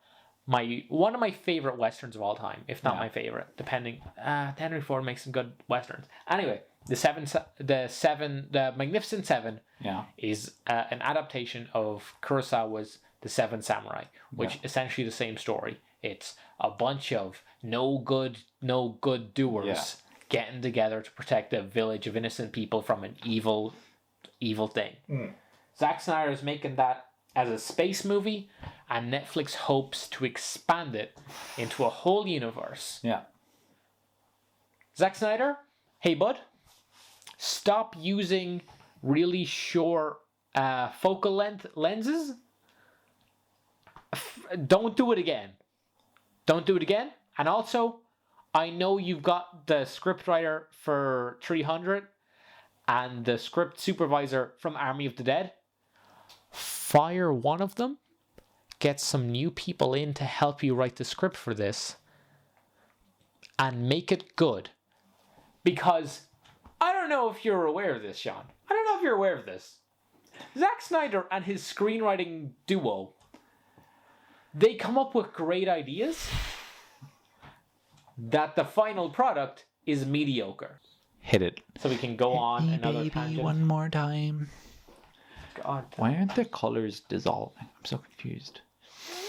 One of my favorite westerns of all time, if not my favorite, depending. Henry Ford makes some good westerns. Anyway, the Magnificent Seven is an adaptation of Kurosawa's The Seven Samurai, which essentially the same story. It's a bunch of no good doers getting together to protect a village of innocent people from an evil thing. Zack Snyder is making that as a space movie, and Netflix hopes to expand it into a whole universe. Yeah. Zack Snyder, hey bud, stop using really short focal length lenses. Don't do it again. Don't do it again. And also, I know you've got the scriptwriter for 300 and the script supervisor from Army of the Dead. Fire one of them. Get some new people in to help you write the script for this. And make it good. Because, I don't know if you're aware of this, Sean. I don't know if you're aware of this. Zack Snyder and his screenwriting duo, they come up with great ideas. that the final product is mediocre. Hit it. So we can go on another tangent. more time. God, Why aren't the colors dissolving? I'm so confused.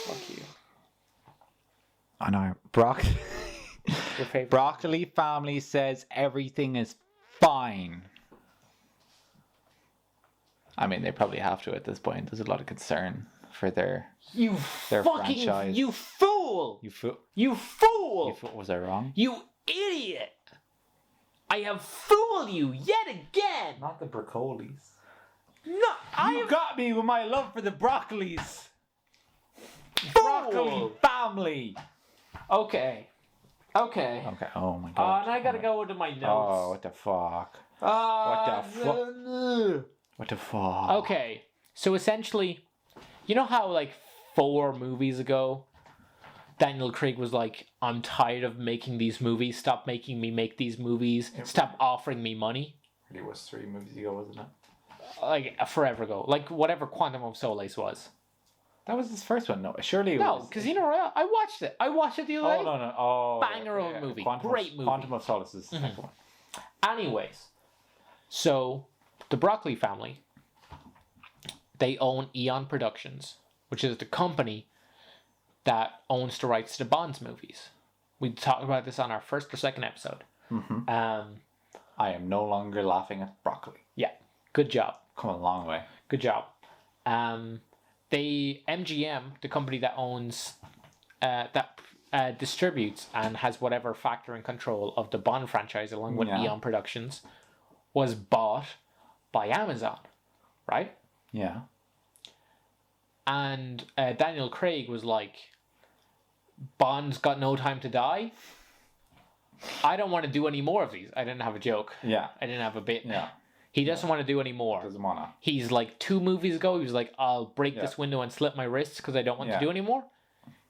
fuck you. I know. Broccoli. Your favorite. Broccoli family says everything is fine. I mean, they probably have to at this point. There's a lot of concern for their You their fucking franchise. you fool! You fool. You fool! Was I wrong? You idiot! I have fooled you yet again. Not the broccolis. No, I You have got me with my love for the broccolis. fool. Broccoli family. Okay. Okay. Okay. Oh my god. And I gotta go into my notes. Oh, what the fuck? What the fuck? What the fuck? Okay, so essentially, you know how like 4 movies ago, Daniel Craig was like, I'm tired of making these movies. Stop making me make these movies. Stop offering me money. It was 3 movies ago, wasn't it? Like forever ago. Like whatever Quantum of Solace was. That was his first one. No, surely it No, was. Casino Royale. I watched it. I watched it the other Oh, day. no. Oh. Banger of a movie. Great movie. Quantum of Solace is the second one. Anyways, so the Broccoli family, they own Eon Productions, which is the company that owns the rights to the Bonds movies. We talked about this on our first or second episode. I am no longer laughing at broccoli. Yeah, good job. Come a long way. Good job. They MGM, the company that owns, distributes and has whatever factor in control of the Bond franchise along with Eon Productions, was bought by Amazon, right? Yeah. And Daniel Craig was like, Bond's got no time to die. I don't want to do any more of these. I didn't have a joke. Yeah. I didn't have a bit. Yeah. He doesn't want to do any more. Doesn't wanna. He's like 2 movies ago, he was like, I'll break this window and slit my wrists because I don't want to do anymore.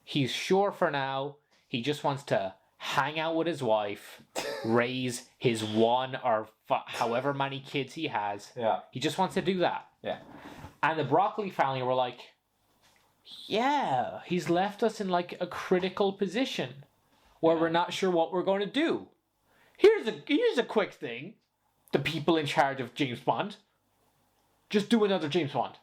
He's sure for now. He just wants to hang out with his wife, raise his 1 or however many kids he has. Yeah. He just wants to do that. Yeah. And the Broccoli family were like, yeah, he's left us in like a critical position where we're not sure what we're going to do. Here's a quick thing. The people in charge of James Bond, just do another James Bond.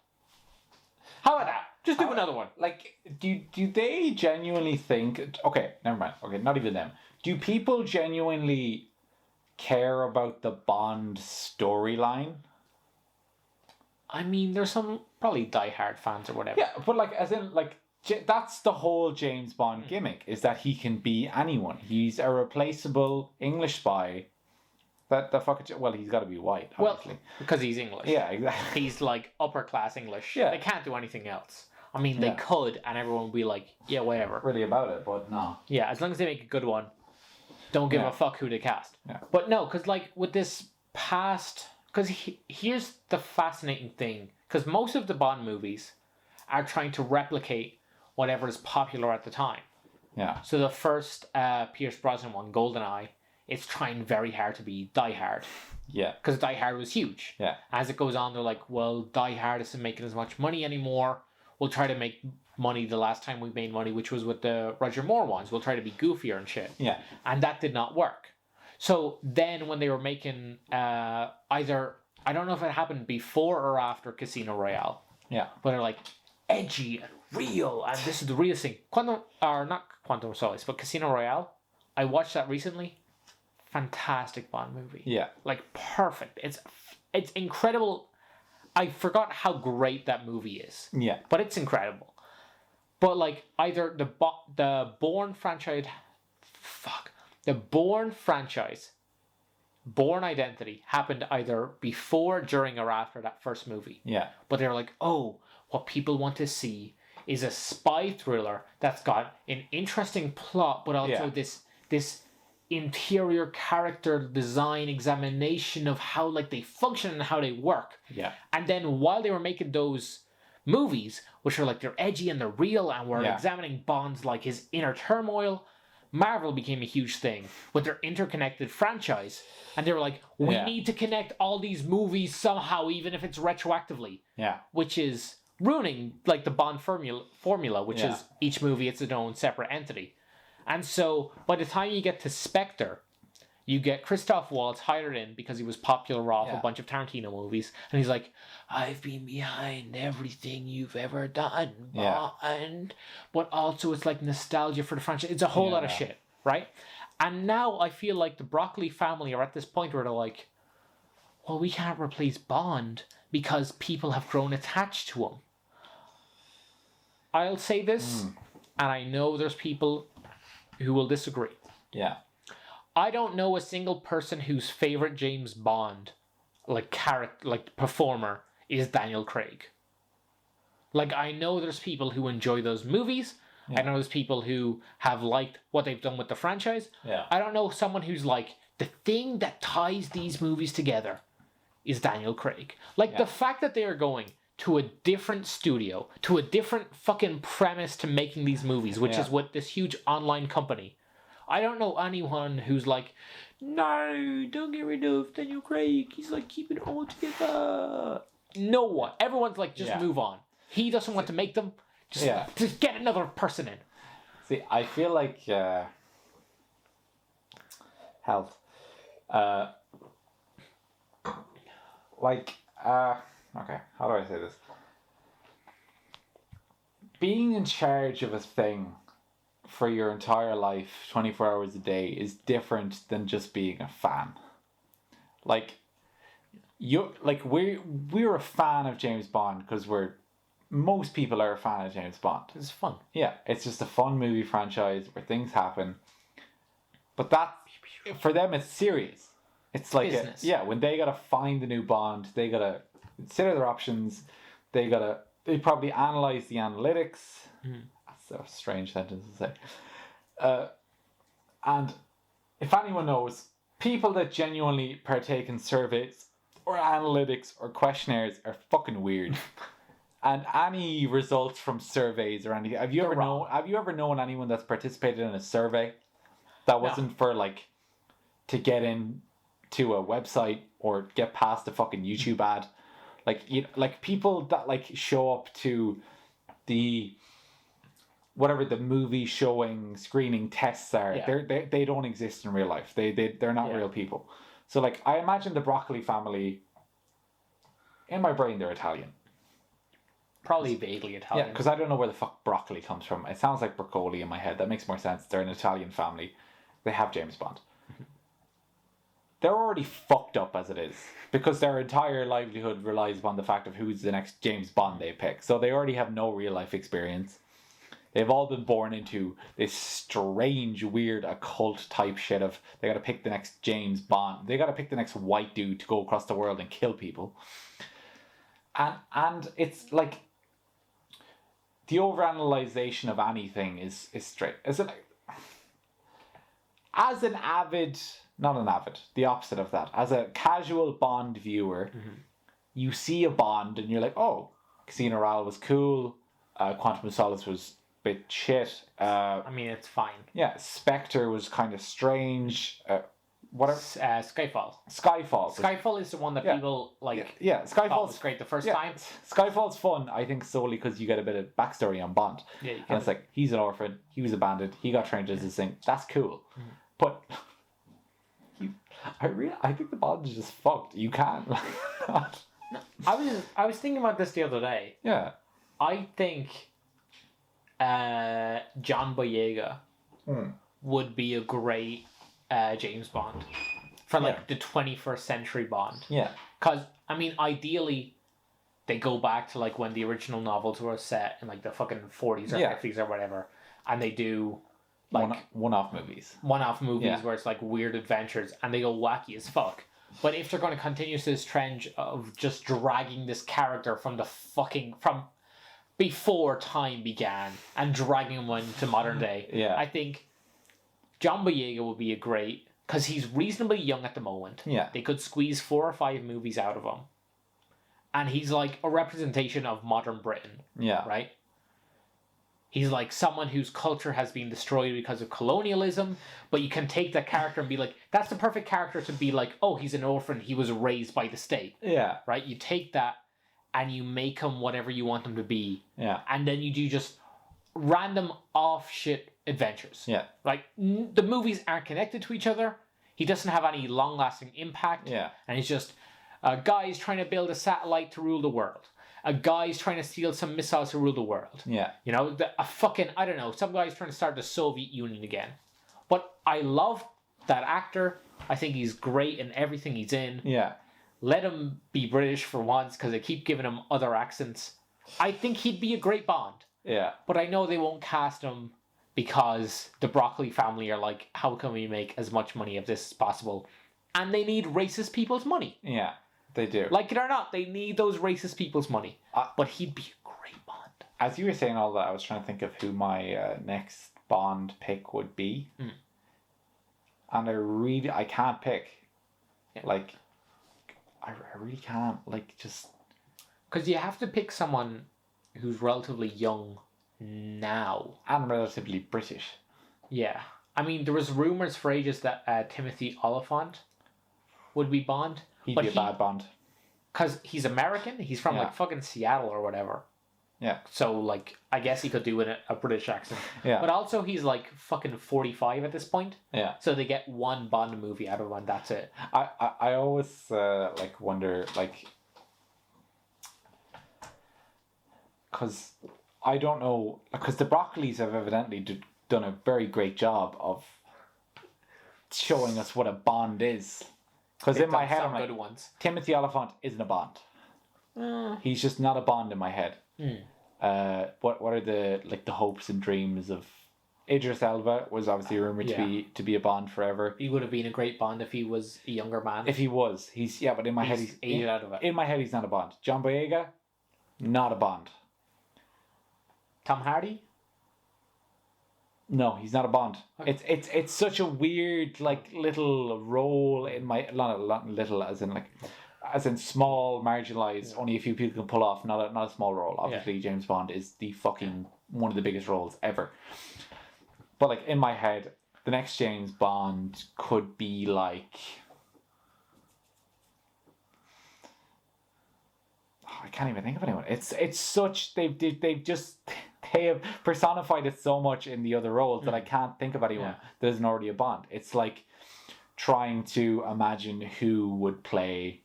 How about that? Just do another one. Like, do they genuinely think... Okay, never mind. Okay, not even them. Do people genuinely care about the Bond storyline? I mean, there's some probably diehard fans or whatever. Yeah, but like, as in, like, that's the whole James Bond gimmick, is that he can be anyone. He's a replaceable English spy. Well, he's got to be white, obviously. Well, because he's English. Yeah, exactly. He's like upper class English. Yeah. They can't do anything else. I mean, they could, and everyone would be like, yeah, whatever. Really about it, but no. Yeah, as long as they make a good one, don't give a fuck who they cast. Yeah. But no, because like with this past... Because here's the fascinating thing. Because most of the Bond movies are trying to replicate whatever is popular at the time. Yeah. So the first Pierce Brosnan one, GoldenEye, it's trying very hard to be Die Hard. Yeah. Because Die Hard was huge. Yeah. As it goes on, they're like, well, Die Hard isn't making as much money anymore. We'll try to make money the last time we made money, which was with the Roger Moore ones. We'll try to be goofier and shit. Yeah. And that did not work. So then when they were making either, I don't know if it happened before or after Casino Royale. Yeah. But they're like, edgy and real, and this is the real thing. Not Quantum of Solace, but Casino Royale. I watched that recently. Fantastic Bond movie. Yeah. Like perfect. It's incredible. I forgot how great that movie is. Yeah. But it's incredible. But like either the Bourne franchise, the Bourne franchise, Bourne Identity happened either before, during, or after that first movie. Yeah. But they're like, oh, what people want to see is a spy thriller that's got an interesting plot, but also this interior character design examination of how like they function and how they work. Yeah. And then while they were making those movies, which are like they're edgy and they're real, and we're examining Bond's like his inner turmoil, Marvel became a huge thing with their interconnected franchise. And they were like, we need to connect all these movies somehow, even if it's retroactively. Yeah. Which is ruining like the Bond formula, which is each movie it's its own separate entity. And so by the time you get to Spectre, you get Christoph Waltz hired in because he was popular off a bunch of Tarantino movies. And he's like, I've been behind everything you've ever done, Bond. But also it's like nostalgia for the franchise. It's a whole lot of shit, right? And now I feel like the Broccoli family are at this point where they're like, well, we can't replace Bond because people have grown attached to him. I'll say this, and I know there's people who will disagree. Yeah. I don't know a single person whose favorite James Bond, performer, is Daniel Craig. Like, I know there's people who enjoy those movies. Yeah. I know there's people who have liked what they've done with the franchise. Yeah. I don't know someone who's like, the thing that ties these movies together is Daniel Craig. Like, the fact that they are going to a different studio, to a different fucking premise to making these movies, which is with this huge online company. I don't know anyone who's like, no, don't get rid of Daniel Craig. He's like, keep it all together. No one. Everyone's like, just move on. He doesn't want to make them. Just get another person in. See, I feel like health. Okay, how do I say this? Being in charge of a thing for your entire life, 24 hours a day, is different than just being a fan. We're a fan of James Bond because most people are a fan of James Bond. It's fun. Yeah, it's just a fun movie franchise where things happen. But that, for them, it's serious. It's like business. When they gotta find the new Bond, they gotta consider their options. They probably analyze the analytics. That's a strange sentence to say. And if anyone knows, people that genuinely partake in surveys or analytics or questionnaires are fucking weird. And any results from surveys or anything, have you ever known anyone that's participated in a survey that wasn't for to get in to a website or get past a fucking YouTube ad? People that show up to the whatever the movie showing screening tests are, they don't exist in real life. They're not real people. So I imagine the Broccoli family, in my brain they're Italian. Probably vaguely Italian. Yeah, because I don't know where the fuck broccoli comes from. It sounds like broccoli in my head. That makes more sense. They're an Italian family. They have James Bond. They're already fucked up as it is because their entire livelihood relies upon the fact of who's the next James Bond they pick. So they already have no real life experience. They've all been born into this strange, weird, occult type shit of they got to pick the next James Bond. They got to pick the next white dude to go across the world and kill people. And it's like the overanalyzation of anything is straight. Is it as the opposite of that. As a casual Bond viewer, you see a Bond and you're like, oh, Casino Royale was cool. Quantum of Solace was a bit shit. It's fine. Yeah, Spectre was kind of strange. Skyfall. Skyfall is the one that people like. Yeah, Skyfall was great the first time. Skyfall's fun, I think, solely because you get a bit of backstory on Bond. Yeah, and it's like he's an orphan, he was abandoned, he got trained as a thing. That's cool, but I think the Bond is just fucked. You can't. I was thinking about this the other day. Yeah, I think John Boyega would be a great James Bond for the 21st century Bond. Yeah, because ideally they go back to when the original novels were set in the fucking 40s or 50s or whatever, and they do one-off movies where it's weird adventures and they go wacky as fuck. But if they're going to continue this trend of just dragging this character from before time began and dragging him into modern day, I think John Boyega would be a great, because he's reasonably young at the moment. Yeah. They could squeeze 4 or 5 movies out of him. And he's a representation of modern Britain. Yeah. Right? He's someone whose culture has been destroyed because of colonialism, but you can take that character and be that's the perfect character to be oh, he's an orphan, he was raised by the state. Yeah. Right? You take that and you make him whatever you want him to be. Yeah. And then you do just random off shit adventures. Yeah. Like, the movies aren't connected to each other. He doesn't have any long-lasting impact. Yeah. And he's just a guy's trying to build a satellite to rule the world. A guy's trying to steal some missiles to rule the world. Yeah. You know, I don't know, some guy's trying to start the Soviet Union again. But I love that actor. I think he's great in everything he's in. Yeah. Let him be British for once, because they keep giving him other accents. I think he'd be a great Bond. Yeah. But I know they won't cast him because the Broccoli family are like, how can we make as much money of this as possible? And they need racist people's money. Yeah. They do. Like it or not, they need those racist people's money. But he'd be a great Bond. As you were saying all that, I was trying to think of who my next Bond pick would be. And I can't pick. Yeah. Like, I really can't. Like, just... Because you have to pick someone who's relatively young now. And relatively British. Yeah. I mean, there was rumours for ages that Timothy Oliphant would be Bond. He'd be a bad Bond. Because he's American. He's from, like, fucking Seattle or whatever. Yeah. So, like, I guess he could do a British accent. Yeah. But also, he's, like, fucking 45 at this point. Yeah. So they get one Bond movie out of him, and that's it. I always, like, wonder, like... Because I don't know... Because the Broccolis have evidently done a very great job of showing us what a Bond is. Because in my head, I'm like, good ones. Timothy Oliphant isn't a Bond. He's just not a Bond in my head. What are the hopes and dreams of Idris Elba? Was obviously rumored to be a Bond forever. He would have been a great Bond if he was a younger man. If he was, but in my head he's aged out of it. In my head he's not a Bond. John Boyega, not a Bond. Tom Hardy? No, he's not a Bond. Okay. It's such a weird little role in my not little as in small, marginalized. Only a few people can pull off. Not a small role. Obviously, James Bond is the fucking one of the biggest roles ever. But like in my head, the next James Bond could be like. I can't even think of anyone. It's such they have personified it so much in the other roles that I can't think of anyone that isn't already a Bond. It's like trying to imagine who would play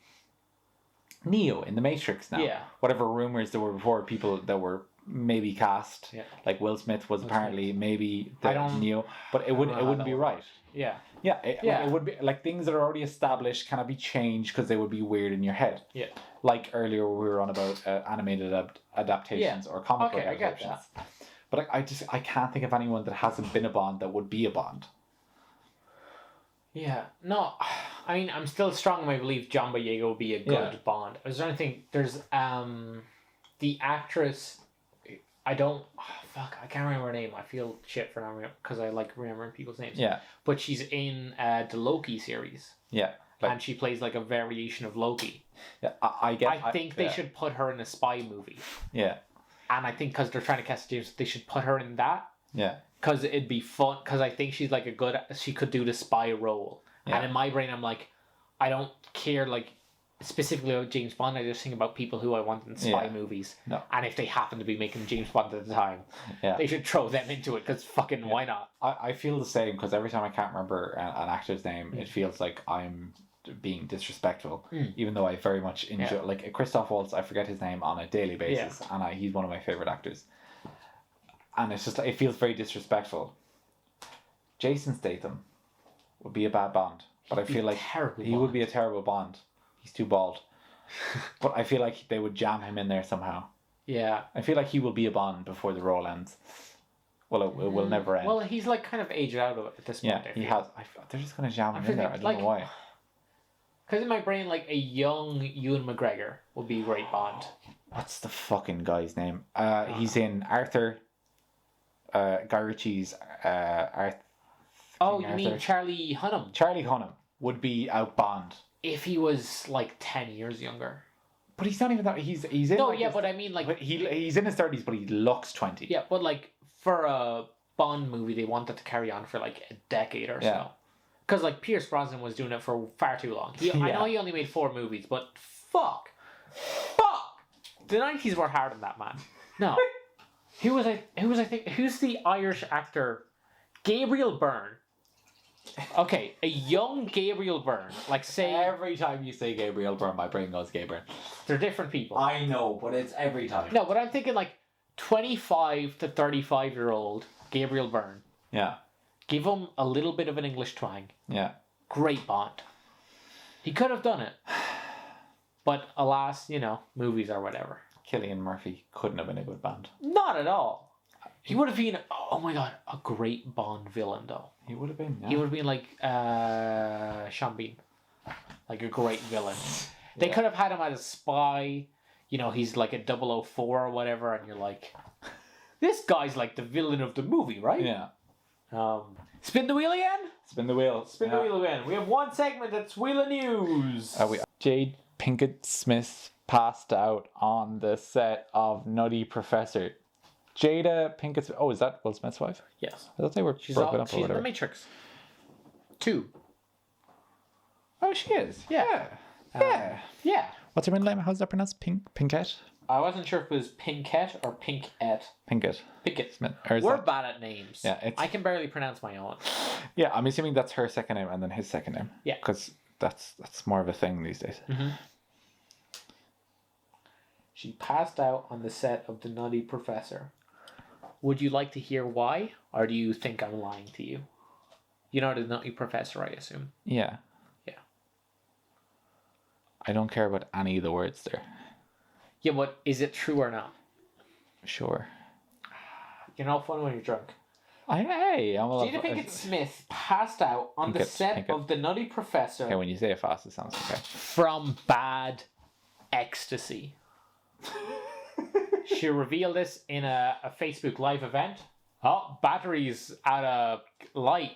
Neo in the Matrix now. Yeah. Whatever rumors there were before, people that were maybe cast. Yeah. Like Will Smith was apparently maybe Neo, but it wouldn't be right. Yeah. Yeah, it would be like things that are already established cannot be changed because they would be weird in your head. Yeah. Like earlier we were on about animated adaptations or comic book adaptations. I get that. But I can't think of anyone that hasn't been a Bond that would be a Bond. Yeah. No, I mean, I'm still strong in my belief John Boyega will be a good Bond. I was trying to think, there's the actress, I can't remember her name. I feel shit for not because I like remembering people's names. Yeah. But she's in the Loki series. Yeah. And she plays like a variation of Loki. Yeah, I think they should put her in a spy movie. Yeah. And I think because they're trying to cast James, they should put her in that. Yeah. Because it'd be fun. Because I think she's like she could do the spy role. Yeah. And in my brain, I'm like, I don't care like specifically about James Bond. I just think about people who I want in spy movies. No. And if they happen to be making James Bond at the time, they should throw them into it. Because fucking why not? I feel the same. Because every time I can't remember an actor's name, it feels like I'm being disrespectful, even though I very much enjoy like Christoph Waltz. I forget his name on a daily basis, and he's one of my favorite actors. And it's just it feels very disrespectful. Jason Statham would be a bad Bond, but I feel like he would be a terrible Bond. He's too bald, but I feel like they would jam him in there somehow. Yeah, I feel like he will be a Bond before the role ends. Well, it will never end. Well, he's like kind of aged out of it at this point. Yeah, he has. They're just gonna jam him in there. I don't know why. Because in my brain, like, a young Ewan McGregor would be a great Bond. What's the fucking guy's name? He's in Arthur, Guy Ritchie's Arthur. Oh, you mean Charlie Hunnam? Charlie Hunnam would be out Bond. If he was, like, 10 years younger. But he's not even that... He's in... No, like but I mean, like... He's in his 30s, but he looks 20. Yeah, but, like, for a Bond movie, they wanted to carry on for, like, a decade or so. Because, like, Pierce Brosnan was doing it for far too long. I know he only made 4 movies, but fuck! The 90s were hard on that man. No. Who's the Irish actor Gabriel Byrne. Okay, a young Gabriel Byrne. Like, say... Every time you say Gabriel Byrne, my brain goes Gabriel. They're different people. I know, but it's every time. No, but I'm thinking like 25 to 35-year-old Gabriel Byrne. Yeah. Give him a little bit of an English twang. Yeah. Great Bond. He could have done it. But alas, movies or whatever. Cillian Murphy couldn't have been a good Bond. Not at all. He would have been, oh my god, a great Bond villain though. He would have been, yeah. He would have been like Sean Bean. Like a great villain. They could have had him as a spy. He's like a 004 or whatever, and you're like, this guy's like the villain of the movie, right? Yeah. Spin the wheel again? Spin the wheel. Spin the wheel again. We have one segment that's Wheel of News. Jade Pinkett Smith passed out on the set of Nutty Professor. Jada Pinkett Smith. Oh, is that Will Smith's wife? Yes. I thought they were broken up or she's in whatever. The Matrix. 2. Oh, she is. Yeah. Yeah. What's her middle name? How's that pronounced? Pinkett? I wasn't sure if it was Pinkett or Pinkett. Pinkett. Pinkett. Smith. Or is We're that... bad at names. Yeah, I can barely pronounce my own. Yeah, I'm assuming that's her second name and then his second name. Yeah. Because that's more of a thing these days. Mm-hmm. She passed out on the set of The Nutty Professor. Would you like to hear why? Or do you think I'm lying to you? You know The Nutty Professor, I assume. Yeah. Yeah. I don't care about any of the words there. Yeah, but is it true or not? Sure. You're not fun when you're drunk. I'm Jada Pinkett Smith passed out on the set of The Nutty Professor. Okay, when you say it fast, it sounds okay. From bad ecstasy. She revealed this in a Facebook Live event. Oh, batteries out of light.